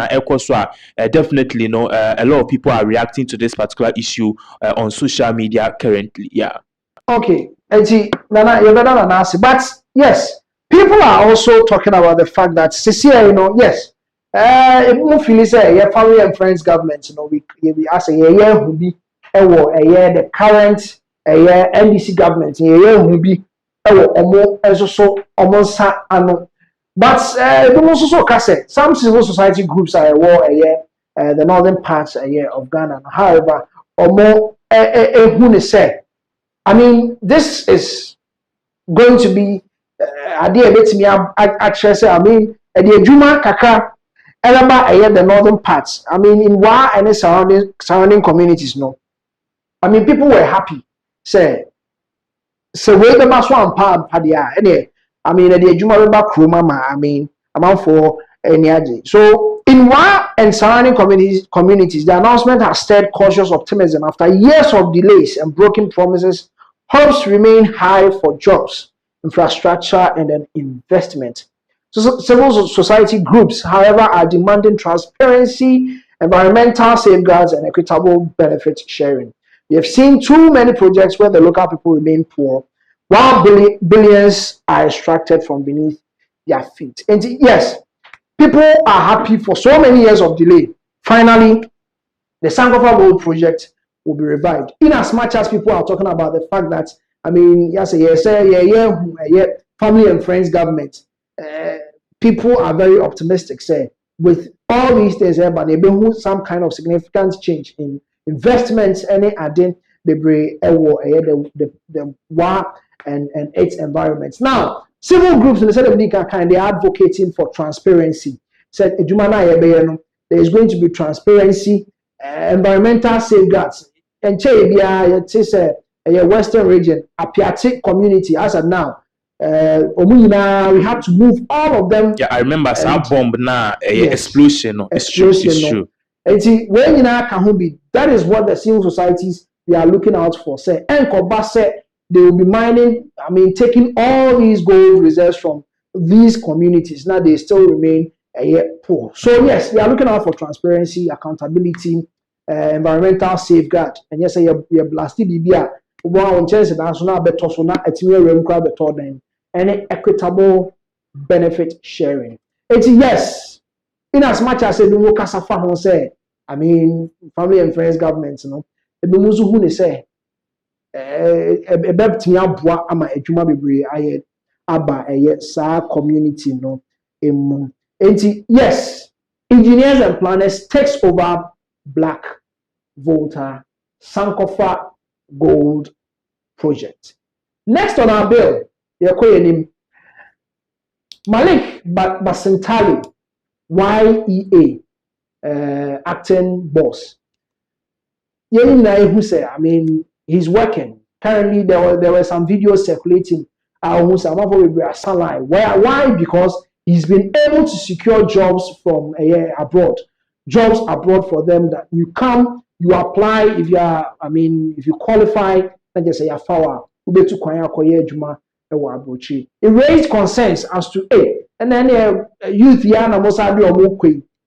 Definitely a lot of people are reacting to this particular issue on social media currently. Yeah. Okay. But yes, people are also talking about the fact that yes, if feel say family and friends government, we ask who be the current NDC government, who be but some civil society groups are the northern parts of Ghana. However, who say, this is going to be the Juma Kaka the northern parts. In Wa and the surrounding communities, people were happy. Say wait the Maswan Padia, the Juma Kruma, amount for any. So in Wa and surrounding communities, the announcement has stirred cautious optimism after years of delays and broken promises. Hopes remain high for jobs, infrastructure, and an investment. So civil society groups, however, are demanding transparency, environmental safeguards, and equitable benefit sharing. We have seen too many projects where the local people remain poor, while billions are extracted from beneath their feet. And yes, people are happy for so many years of delay. Finally, the Sankofa Gold project will be revived. In as much as people are talking about the fact that, family and friends government, people are very optimistic, say, with all these things, but they will some kind of significant change in investments, any adding the and its environments. Now, civil groups in the Senate they are advocating for transparency. Said there is going to be transparency, environmental safeguards, and it is a Western region, Apiatic community as of now. We have to move all of them. Yeah, I remember some bomb now, explosion. It's true. And see, when you know that is what the civil societies they are looking out for. Say, they will be mining. I mean, taking all these gold reserves from these communities. Now they still remain poor. So yes, they are looking out for transparency, accountability, environmental safeguard. And yes, you blasted BBA. One chance that so now better so now better than any equitable benefit sharing. It's yes. In as much as we work as a family, say, I mean, family and friends governments, you know, we must who say, bua ama ejuma bebre aye aba sa community no emu. Yes, engineers and planners takes over Black Volta Sankofa Gold Project. Next on our bill, Malik Basintali, YEA, acting boss. Who say, I mean, he's working. Currently, there were some videos circulating. Why? Because he's been able to secure jobs from abroad. Jobs abroad for them that you come, you apply. If you are, I mean, if you qualify, then just say a flower. It raised concerns as to and then youth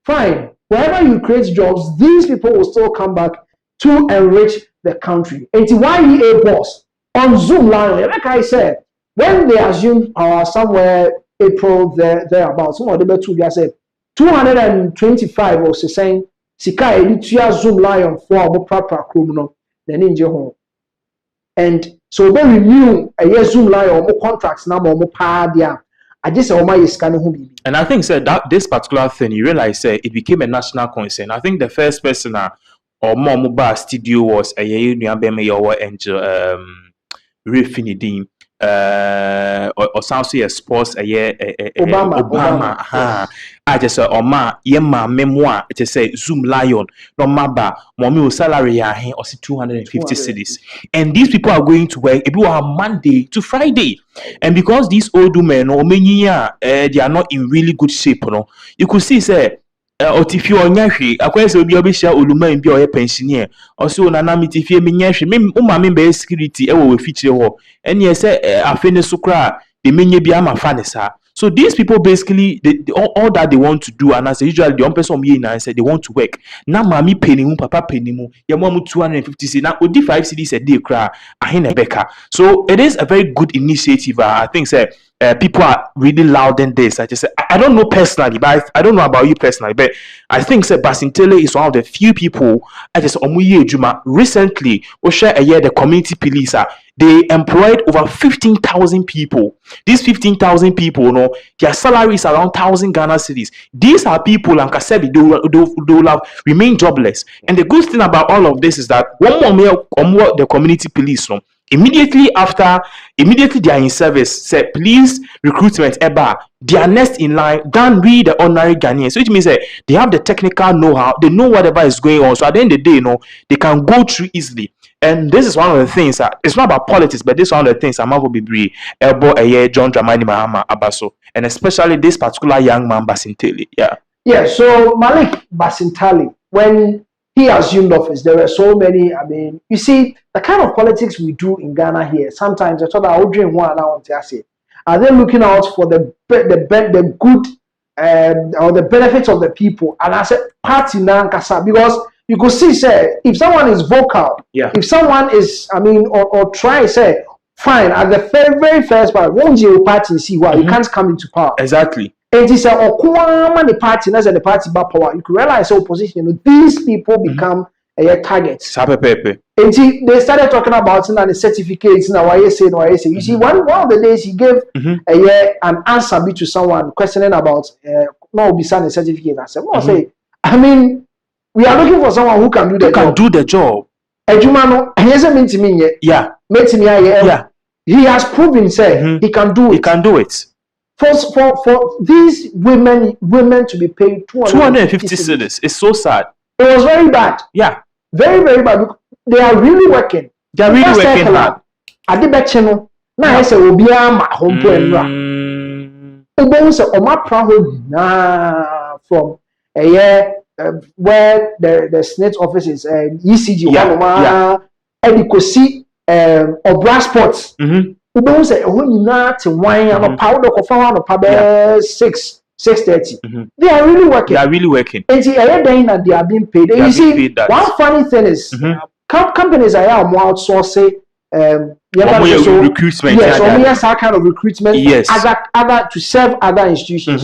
fine. Wherever you create jobs, these people will still come back to enrich the country. And YEA boss on Zoomlion, like I said, when they assumed power somewhere April thereabouts, some of them said 225 or saying Sika Elitia Zoomlion for proper criminal then in home. And so they renew a year Zoomlion or contracts now more padia. I just say my is kind of and I think said that this particular thing you realize it became a national concern. I think the first person or more mobile studio was a year Angel Refinidine or sounds a sports a year Obama. I just say Oma Yema memoir it say Zoomlion no maba mommy salary or 250 cities. And these people are going to work Monday to Friday. And because these old women or many they are not in really good shape, you could see say otifi onyashi akwese obi obehia oluma mbi oye pensioner also nanamiti fie menyashi me umma be security e wo fichire ho ene ye afene so kra de menye bi ama fa ne sa. So these people basically all that they want to do, and as usually the one person say they want to work. Now mami penny papa penny mu ye mo 250 cedi now odi 5 cedis a day cra ahina beka. So it is a very good initiative. I think say people are really loud in this. I just say I don't know personally, but I don't know about you personally, but I think say Basintele is one of the few people I just omuye juma recently we share a year the community police they employed over 15,000 people. These 15,000 people, their salary is around 1,000 Ghana cedis. These are people, and Kasebi, they will have remained jobless. And the good thing about all of this is that one more the community police, immediately they are in service, say police recruitment, they are next in line than we the ordinary Ghanaians. So which means they have the technical know-how, they know whatever is going on. So at the end of the day, they can go through easily. And this is one of the things it's not about politics, but this is one of the things I'm going to be Elbo John Dramani Mahama Abaso, and especially this particular young man Basintali. Yeah, so Malik Basintali, when he assumed office, there were so many. I mean, you see, the kind of politics we do in Ghana here, sometimes I thought I would dream one I want to say. Are they looking out for the good or the benefits of the people? And I said, party nankasa, because you could see, say, if someone is vocal, if someone is, I mean, or try, say, fine, at the very first part, won't you party see why you can't come into power? Exactly. And he said, oh, the party, and the party back power. You could realize opposition, these people become targets. And they started talking about the certificates, and why you say. You see, one of the days he gave an answer to someone questioning about no be signing certificate. I said, I mean, we are looking for someone who can do the job. Do the job. Ejumano, he hasn't mean to me yet. Yeah. Made to me, yeah. he has proven say he can do it. He can do it. For these women to be paid 250 cedis. It's so sad. It was very bad. Yeah. Very, very bad. They are really working. They are really working hard. At the back channel, now I say will be a home from a year where the Senate office is ECG and you could see or brass spots. Ubon say when not wine and powder of 6:30. They are really working. They are really working. And see, that they are being paid. And you see, one funny thing is companies are more outsourcing recruitment. Yes, yes, that kind of recruitment. Yes. Other to serve other institutions.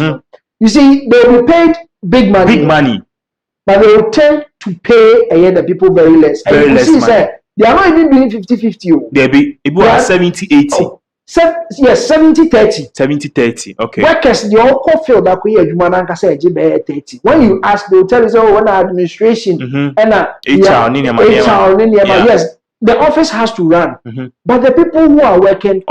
You see, they will be paid big money. Big money. But they will tend to pay the people very less. And you see, say, they are not even doing 50-50. They be 70-80. Yes, 70-30. 70-30. Okay. Workers, they all feel that we are 30. When you ask, they will tell you, oh, when administration and HR, yes, the office has to run. But the people who are working,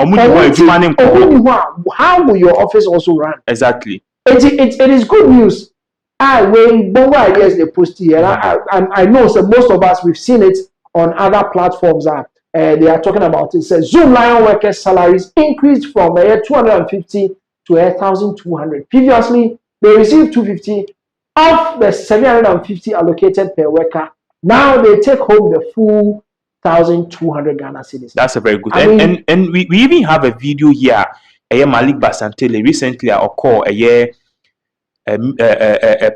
how will your office also run? Exactly. It is good news. When yes, they post here. I know so most of us, we've seen it on other platforms. They are talking about it. It says Zoomlion workers' salaries increased from 250 to 1,200. Previously, they received 250 of the 750 allocated per worker. Now they take home the full 1,200 Ghana cedis. That's a very good. And we even have a video here. Malik Basantele recently a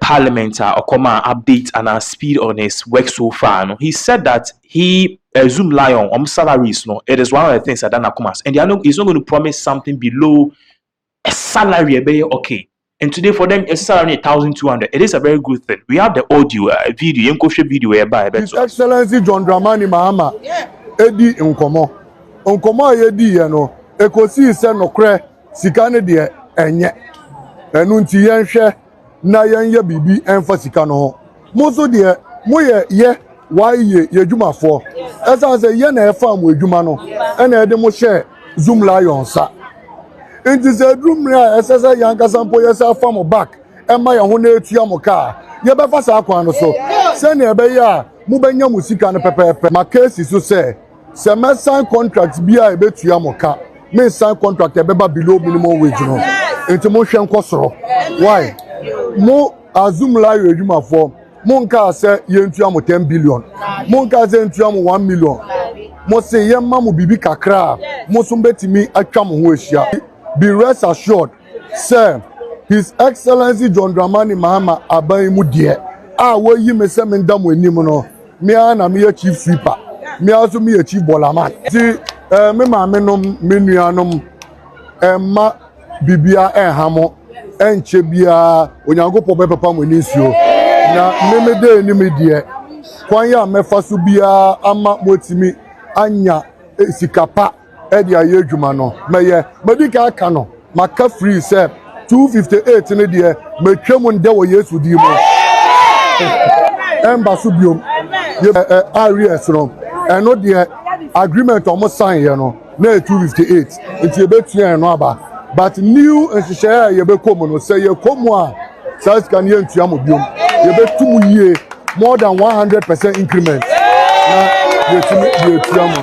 parliament or come update and speed on his work so far. No? He said that he Zoomlion salaries. No, it is one of the things that Dana Kumas, and he's not going to promise something below a salary. Okay, and today for them, a salary 1,200. It is a very good thing. We have the audio, video, video whereby His Excellency John Dramani Mahama, Edi Nkomo, Edi no, Ekosi se nokre sikane de enye. Enu nti yenhwe na yenye bibi emfa sika no ho. Mo so de mo ye why ye dwumafo. Esa se ye na efa mo adwuma no. E na ede mo share Zoomlion sa. Nti se drumra esese yanka sampo ye sa fa mo back. E ma ye ho na etua mo car. Ye be fa sa akwan no so. Se na ebe ya mo benya mo sika no pepepe. Ma case so se me sign contract bi a ebetua mo car. Me sign contract ebeba below minimum wage no. Enti mo hwe nkosoro. Why? Mo Zoomlion adwumafo mo nka se yentua mo 10 billion. Mo nka se yentua mo 1 million. Mo se yemma mo bibi kakra. Mo so betimi atwa mo ho ehia. Be rest assured, sir, His Excellency John Dramani Mahama aban mu de a wo yi me se me ndam anim no. Me na me chief sweeper. Me also me chief bolaman. Ti me ma me no me nuanom emma bibia enhamo enche bia onyankopɔ be papa mo nisuo na me de ni me de kwan ya mefa so bia ama motimi anya sikapa e de aye adwuma no meye medika aka no maka free se 258 ne de metwam nde wo Yesu di mo emba so biom areas no eno de agreement omo sign ye no na 258 nti ebetua no aba. But new and share ye be come no say ye come a size can ye ntua mo biom ye be tum ye more than 100% increment na ye tua mo.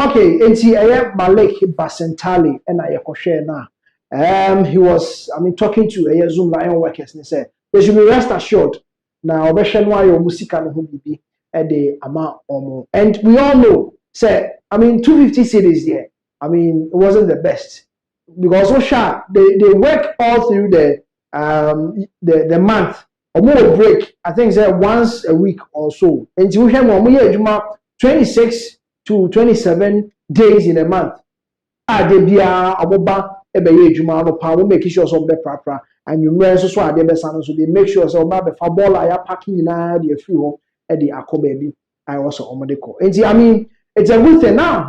Okay, and see Malik Basantale and I share now. He was, talking to Zoomlion workers and he said, they should be rest assured. Now, your music and be at the amount or more. And we all know, 250 cities there. It wasn't the best. Because they work all through the month. Or more break, I think once a week or so. And we have 26 to 27 days in a month. Ebe ejuma no pa we make sure so be prapra and you remember so ade be san so they make sure so ba be fa ball aya parking na dey free ho e dey akoba bi I also omodeko. It's a good thing now.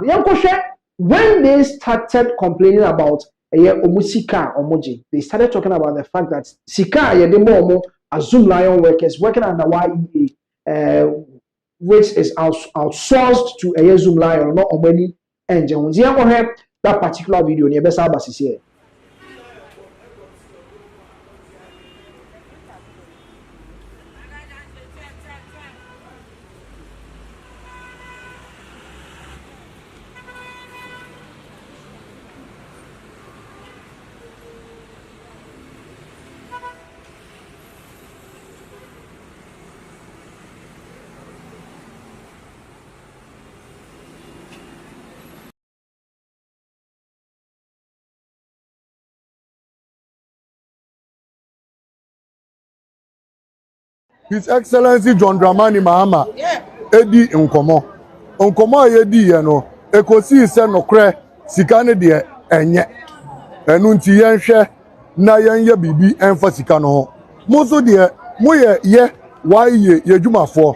When they started complaining about omusika omoji. They started talking about the fact that sika ye de more as Zoomlion workers working under YEA, which is outsourced to a Zoomlion, not many engines. That particular video near best basis here. His Excellency John Dramani Mahama edi nkomo a yedi ye no ekosi se nokre sika ne de enye enu nti yenhwe na yenye bibi enfa sika no ho mo so de mo ye waye yedwumafo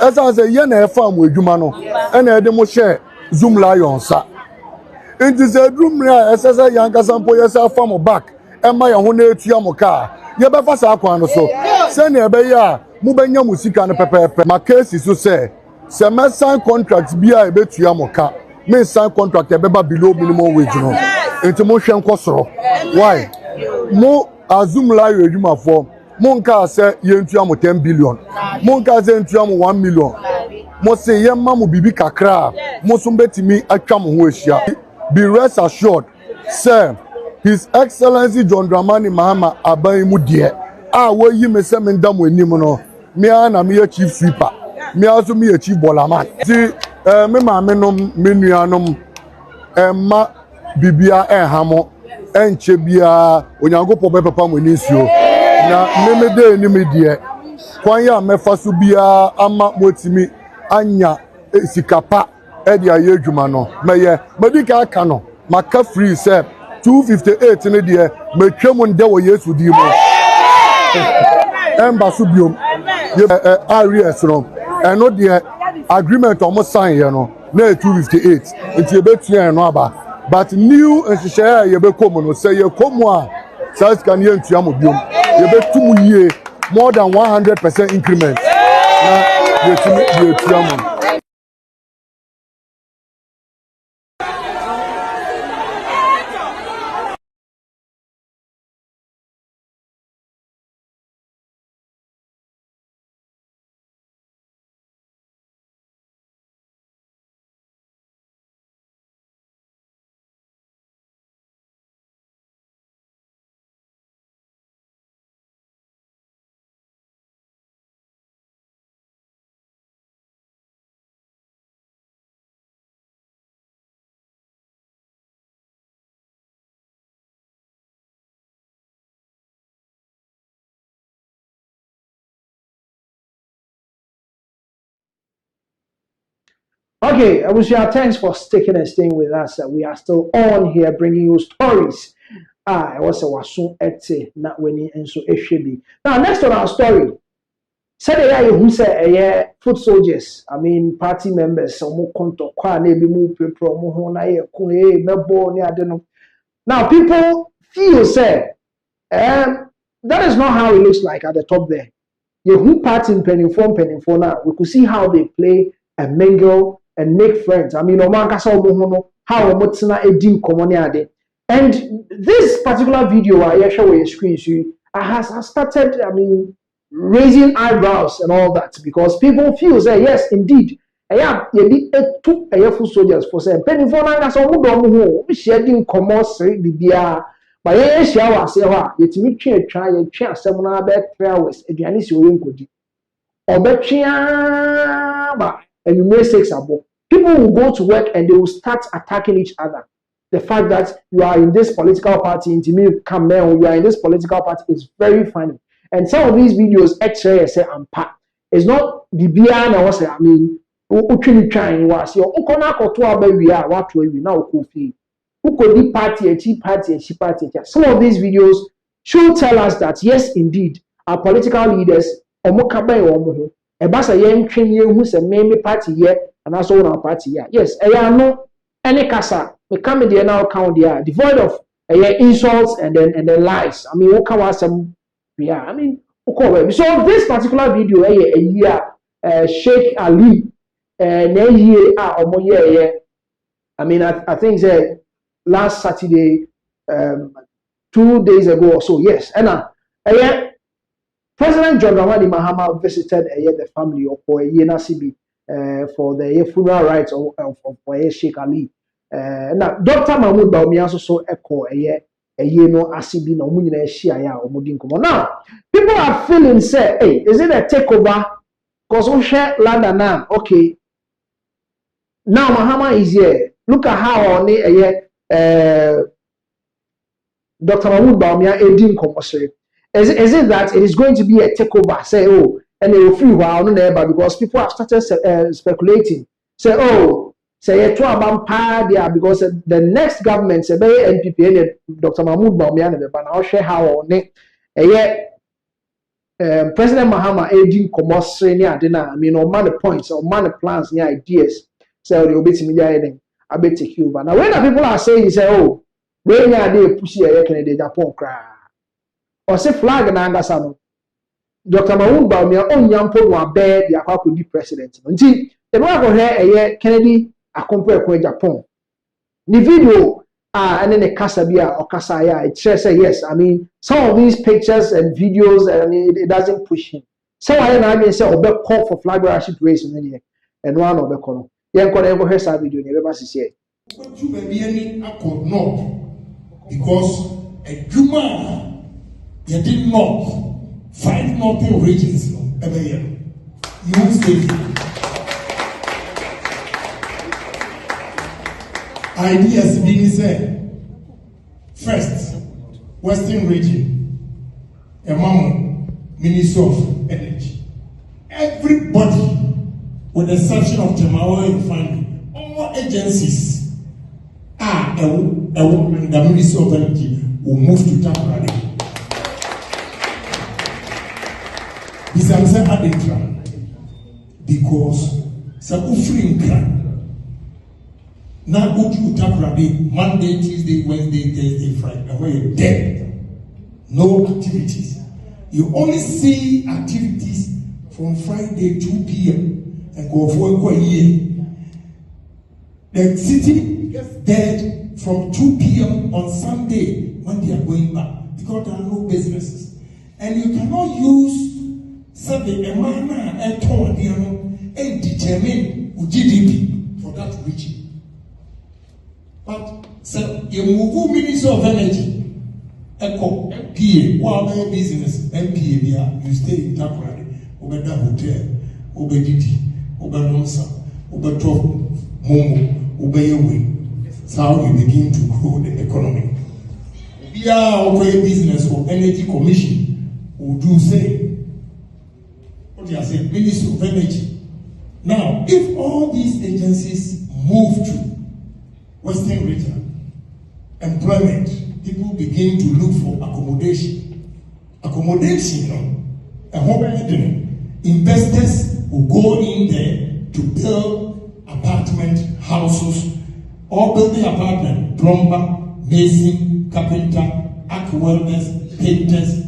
esa se ye na efa mo edwuma no ena ede mo share Zoomlion sa nti se drumra esesa yankasa mpo yesa fa mo back ema ye ho na etua mo car ye be fa sa akwan no so se na ebe ya mu benya musika no pepepe ma case so say me sign contract bia e betua mo ka me sign contract e beba below minimum wage no enti mo hwe nkosoro why mo Zoomlion edwumafo mo nka say ye ntua mo 10 billion mo nka say ntua mo 1 million mo say ye ma mo bibi kakra mo so betimi atwa mo ho ahia. Be rest assured sir, His Excellency John Dramani Mahama aban mu de wo yi me se me ndam anim no me na me chief sweeper me also me chief bolaman ti me ma me no me nuanom ma bibia hamo enche bia onyankopɔ be papa mo ni suo na me de ni me de kwan ya me fa so bia ama motimi anya sikapa e dia ye adwuma no meye medika aka no maka free se 258 ne de me twam nde wo Yesu di mo embassy biom ye areas no eno de agreement omo sign ye no na 258 nti e betua no aba but new nhihye ye be kom no say ye kom a size kan ye ntua mo biom ye betum yie more than 100% increment na ye tumi ye tua mo. Okay, thanks for sticking and staying with us. We are still on here bringing you stories. I was a wasu ete na weni enso ehwebi. Now, next on our story. Said who say foot soldiers, I mean party members, some konto kwa na ebi mu prepro mo ho na ye ko mebo ni ade no. Now people feel say that is not how it looks like at the top there. You who party in penny phone now, we could see how they play and mingle and make friends. I mean, how edim komoni. And this particular video I show your screen, has started, I mean, raising eyebrows and all that because people feel say yes, indeed. Yeah, you need two full soldiers for say penny phone and so we sharing commerce bibia. But yeah, shower say wa yetimi twa asem na be 3 hours aduane si oye nkodi obetwa ba and you may 6 abo. People will go to work and they will start attacking each other. The fact that you are in this political party, you are in this political party is very funny. And some of these videos actually say ampa. It's not the BR na was I mean utwini twan was your ukona koto abawi a wato awi na okofi. Ukodi party a cheap party. Some of these videos should tell us that yes indeed our political leaders omokaban omo ebasa yentwen yehu se meme party here and also our party here. Yes, no any kasa we come there now count there devoid of insults and then lies. I mean, what can I say? Yeah, I mean, okay. So this particular video, a year, Sheikh Ali, I mean, I think that last Saturday, 2 days ago or so, yes, and President John Dramani Mahama visited the family of Nasibi for the funeral rites of Sheikh Ali. Now, Dr. Mahmoud Baumia also echo no Asibi no Munina Shia or Mudinko. Now, people are feeling say, hey, is it a takeover? Because we share land now, okay. Now Mahama is here. Look at how on Dr. Mahmoud Baumia Edin compulsory. Is it that it is going to be a takeover? Say, oh, and they will free while no neighbor because people have started speculating. Say, oh, say, because the next government, say, NPP, and Dr. Mahmoud Baumia, but I'll share how on it. President Mahama Edin compulsory near dinner. I mean, on money points, or money plans, near ideas. So the obit media, I bet take you. But now, when people are saying, say, oh, when are they pushing a Canada Japan cry? Or say flag na angasa no Dr. Mahmoud Baumia on yampo no abe di akwa di president nti e no akohwe Kennedy akompo ekwa Japan the video and then the kasa bia or kasa ya it says yes. I mean some of these pictures and videos and it doesn't push him so I na say obe call for flag bearership race no here and one obe call no yen ko na hwe sa video ni be ba sisi you be any accord not because a human you did not 5 northern regions every year. You will stay here. Ideas being said. First, Western region, among Minister of Energy. Everybody, with the exception of Temawa and Refinery, all agencies are the Minister of Energy will move to Takoradi. Because now go to Takoradi Monday, Tuesday, Wednesday, Thursday, Friday, where you're dead. No activities. You only see activities from Friday 2 p.m. and go for a year. The city gets dead from 2 p.m. on Sunday when they are going back because there are no businesses. And you cannot use something a man and determine GDP for that region. But so you move Minister of Energy, Echo, MPA, while business, MPA, you stay in Takoradi, Obeda Hotel, Obediti, Obedomsa, Obetop, Momo, Obeyewe. That's how you begin to grow the economy. We are okay business or energy commission who do say what you are saying, Minister of Energy. Now, if all these agencies move to Western region, employment, people begin to look for accommodation. Accommodation, investors will go in there to build apartment houses, or building apartment, plumber, mason, carpenter, arc welders, painters.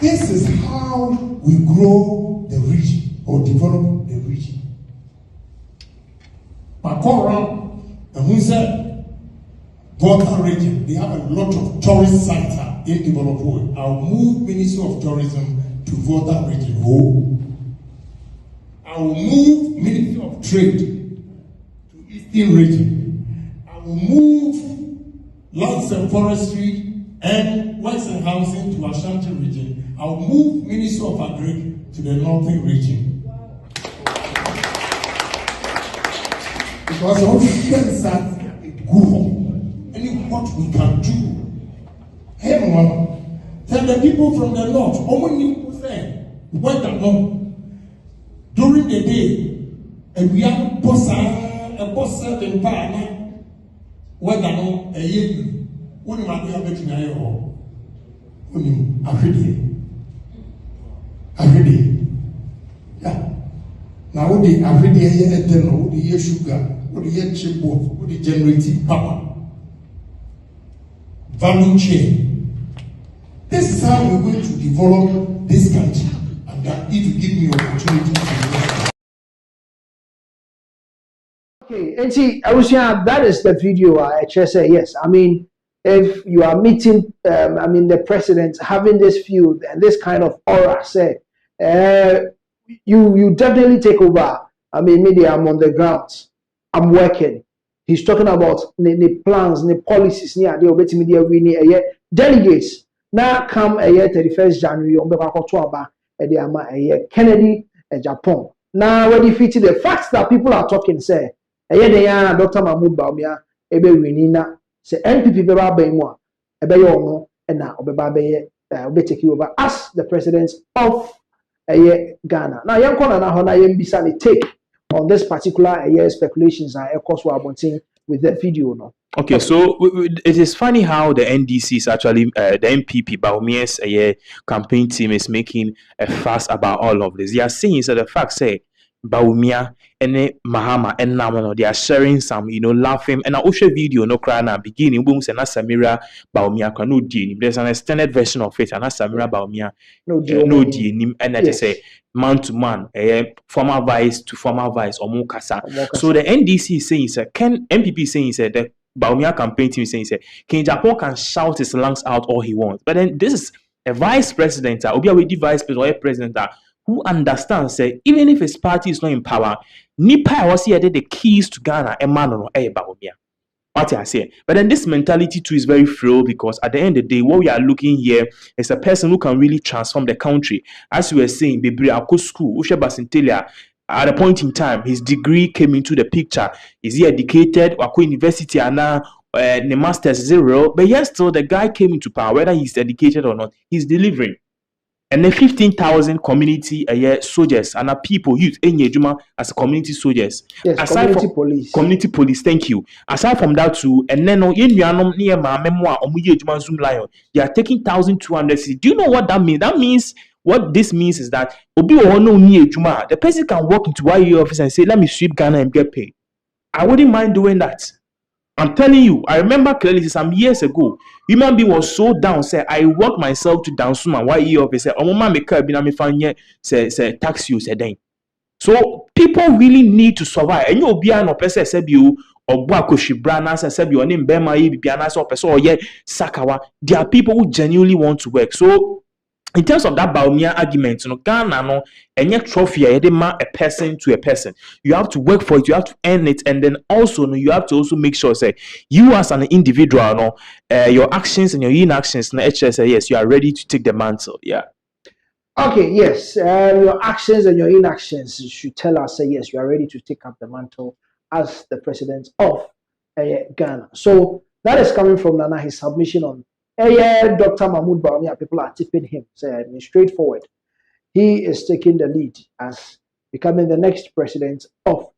This is how we grow the region or develop the region. Makora, and we said, Volta region, they have a lot of tourist sites in developed world. I'll move Minister of Tourism to Volta region. I will move Minister of Trade to Eastern region. I will move Lands and Forestry and Works and Housing to Ashanti region. I will move Minister of Agri to the Northern region. Because all things are good. And what we can do. Hey, tell the people from the north, during the day, and we have a boss in Parana, whether no, a year, one might be a bit in a hole. Every day. Yeah. Now, Now, what the everyday ethanol, what the sugar, what the chip, what the generating power, value chain. This is how we're going to develop this country, and that if you give me opportunity to work. Okay, and see, I was saying that is the video. I just say yes. I mean, if you are meeting, the president having this view and this kind of aura, say, you definitely take over. I mean, maybe I'm on the ground, I'm working. He's talking about the plans, the policies, near the obeti media winning a year delegates. Now come a year 31st January on the year Kennedy Japan. Now when you fit the facts that people are talking, say a year Dr. Mahmoud Baumia, ebe winina, say NPP beba beimwa, ebe yono, and now obe take you over as the president of Ghana. Now, young corner now, na take on this particular speculations and of course we are wanting with the video now. Okay, so it is funny how the NDC is actually the NPP Baumia's campaign team is making a fuss about all of this. They are saying so the fact say Baumia and Mahama and Namano, they are sharing some, laughing and I also video no crying at beginning boom and Samira Baumia can no deal. There's an extended version of it and Samira Baumia no deal and that is a man to man, former vice to former vice or Mukasa. So the NDC is saying can NPP saying that Baumia campaign team saying King Japan can shout his lungs out all he wants, but then this is a vice president, Obiawedi vice president or a president who understands even if his party is not in power, Nipa was here the keys to Ghana and man or Baumia. What I say, but then this mentality too is very frail because at the end of the day, what we are looking here is a person who can really transform the country. As we were saying, Bibri Ako School, Ushe Basintelia. At a point in time, his degree came into the picture. Is he educated? Wako University and now the master's 0. But yes, still the guy came into power, whether he's educated or not, he's delivering. And then 15,000 community soldiers and people, youth, as community soldiers. Yes, aside community from, police. Community police, thank you. Aside from that too, and then near my memoir, Zoomlion, they are taking 1,200. Do you know what that means? That means what this means is that the person can walk into YE office and say, let me sweep Ghana and get paid. I wouldn't mind doing that. I'm telling you, I remember clearly some years ago, human being was so down, say I walked myself to Dansuma, YE office, say, say tax you, say then. So people really need to survive. And you'll be an person said you or Shibra said your name Bema Biana or person or yet Sakawa. There are people who genuinely want to work. So in terms of that Baumia argument, Ghana no any trophy a person to a person. You have to work for it, you have to earn it, and then also you have to also make sure say you as an individual, your actions and your inactions, yes, you are ready to take the mantle. Yeah. Okay, yes. Your actions and your inactions should tell us say yes, you are ready to take up the mantle as the president of Ghana. So that is coming from Nana, his submission on Dr. Mahmoud Baumia. People are tipping him, say straightforward. He is taking the lead as becoming the next president of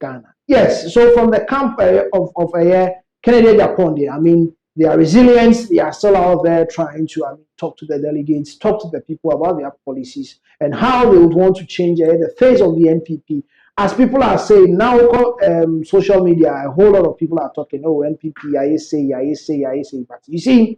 Ghana. Yes, so from the camp of Kennedy Japan, I mean, they are resilient, they are still out there trying to talk to the delegates, talk to the people about their policies and how they would want to change the face of the NPP. As people are saying now, social media, a whole lot of people are talking, oh, NPP, I say. But you see,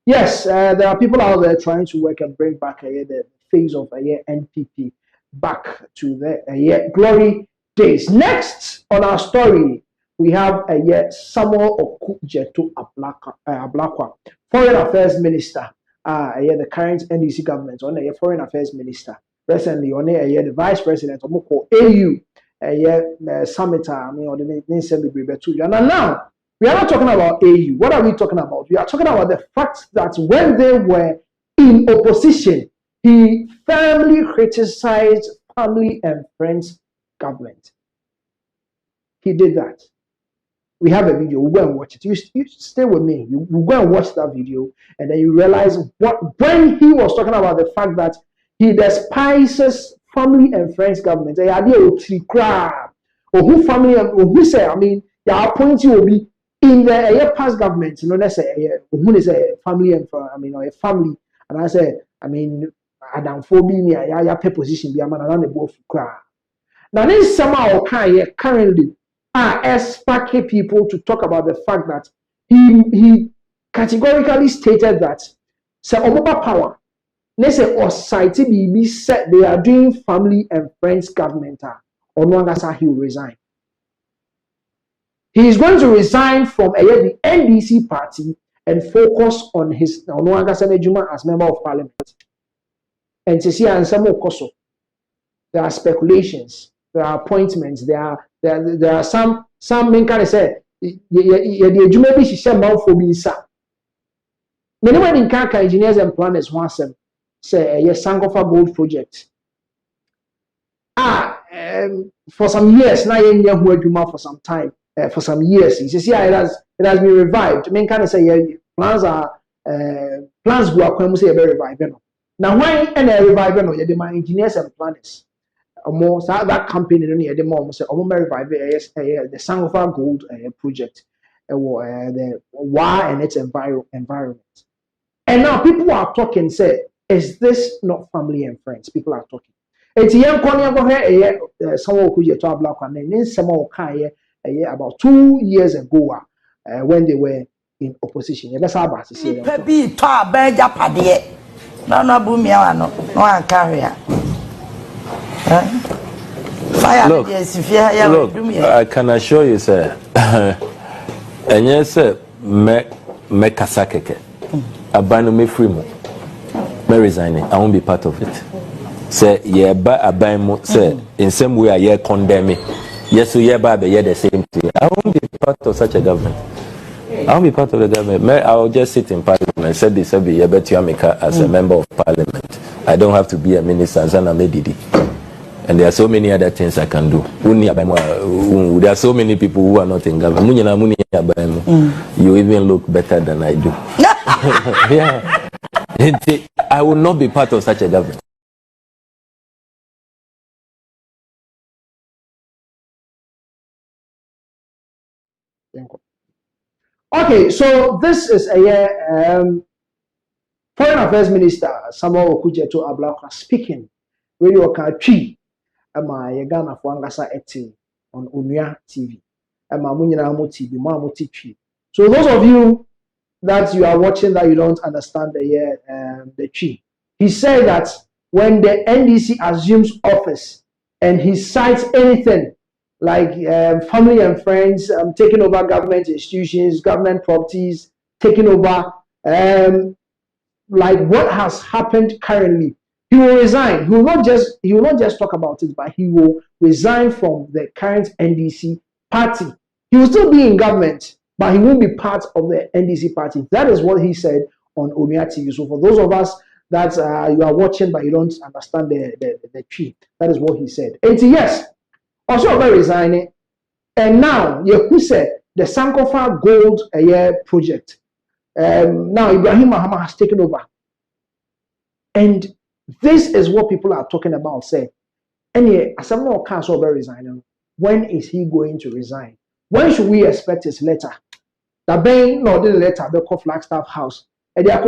yes, there are people out there trying to work and bring back the face of NPP back to the glory days. Next on our story, we have Samuel Okujeto Ablakwa, Foreign Affairs Minister, the current NDC government, on a Foreign Affairs Minister. Recently, on the Vice President of AU, summit, or the name. And now, we are not talking about AU. What are we talking about? We are talking about the fact that when they were in opposition, he firmly criticized family and friends government. He did that. We have a video. We'll go and watch it. You stay with me. You go and watch that video, and then you realize when he was talking about the fact that he despises family and friends government. The idea of or who family or who say, your appointee will be in the past government. Let's say who is a family and or a family, and I say, Adam Phobia, your position be a man around the both cry. Now, this somehow currently sparking people to talk about the fact that he categorically stated that say Omoba power, let's say or society be said they are doing family and friends government or no longer he will resign. He is going to resign from the NDC party and focus on his Onwanga as member of parliament. And to see and some Koso, there are speculations, there are appointments, there are some men can say the Jumebi she said for being sa. Many when in Kaka engineers and planners once say yes Sankofa Gold project. For some years now you who for some time. For some years, you see, it has been revived. I mean, kind of say plans go up. Say very revived. Now, why any revive? No, you my engineers and planners. More that campaign in the more say revive the Sankofa Gold project, the why and its environment. And now people are talking. Say, is this not family and friends? People are talking. It's young Konya go here. Someone who you talk black and then someone who about 2 years ago when they were in opposition. You better about to say Look, I can assure you, sir. And yes, sir, me kasakeke. Abano me free mo. Me resigning. I won't be part of it. Say, yeah, but abano say in some way I condemn me. Yes, so yeah, but yeah, the same thing. I won't be part of such a government. I won't be part of the government. I'll just sit in parliament. Said this, yeah, but you as a member of parliament. I don't have to be a minister. And there are so many other things I can do. There are so many people who are not in government. You even look better than I do. Yeah. I will not be part of such a government. Okay, so this is a Foreign Affairs Minister Samuel Okudzeto Ablakwa speaking. Radio Kachi, Ghana for Angasa Eti on Onua TV. TV. So those of you that you are watching that you don't understand the chi, he said that when the NDC assumes office and he cites anything like family and friends, taking over government institutions, government properties, taking over like what has happened currently, he will resign. He will not just talk about it, but he will resign from the current NDC party. He will still be in government, but he won't be part of the NDC party. That is what he said on Onua TV. So for those of us that you are watching but you don't understand the truth, that is what he said. And yes, also about resigning. And now, who said the Sankofa Gold project. Now Ibrahim Mahama has taken over. And this is what people are talking about. Say, anyway, as I'm not about resigning, when is he going to resign? When should we expect his letter? The bank no the letter, the Flagstaff House. And they are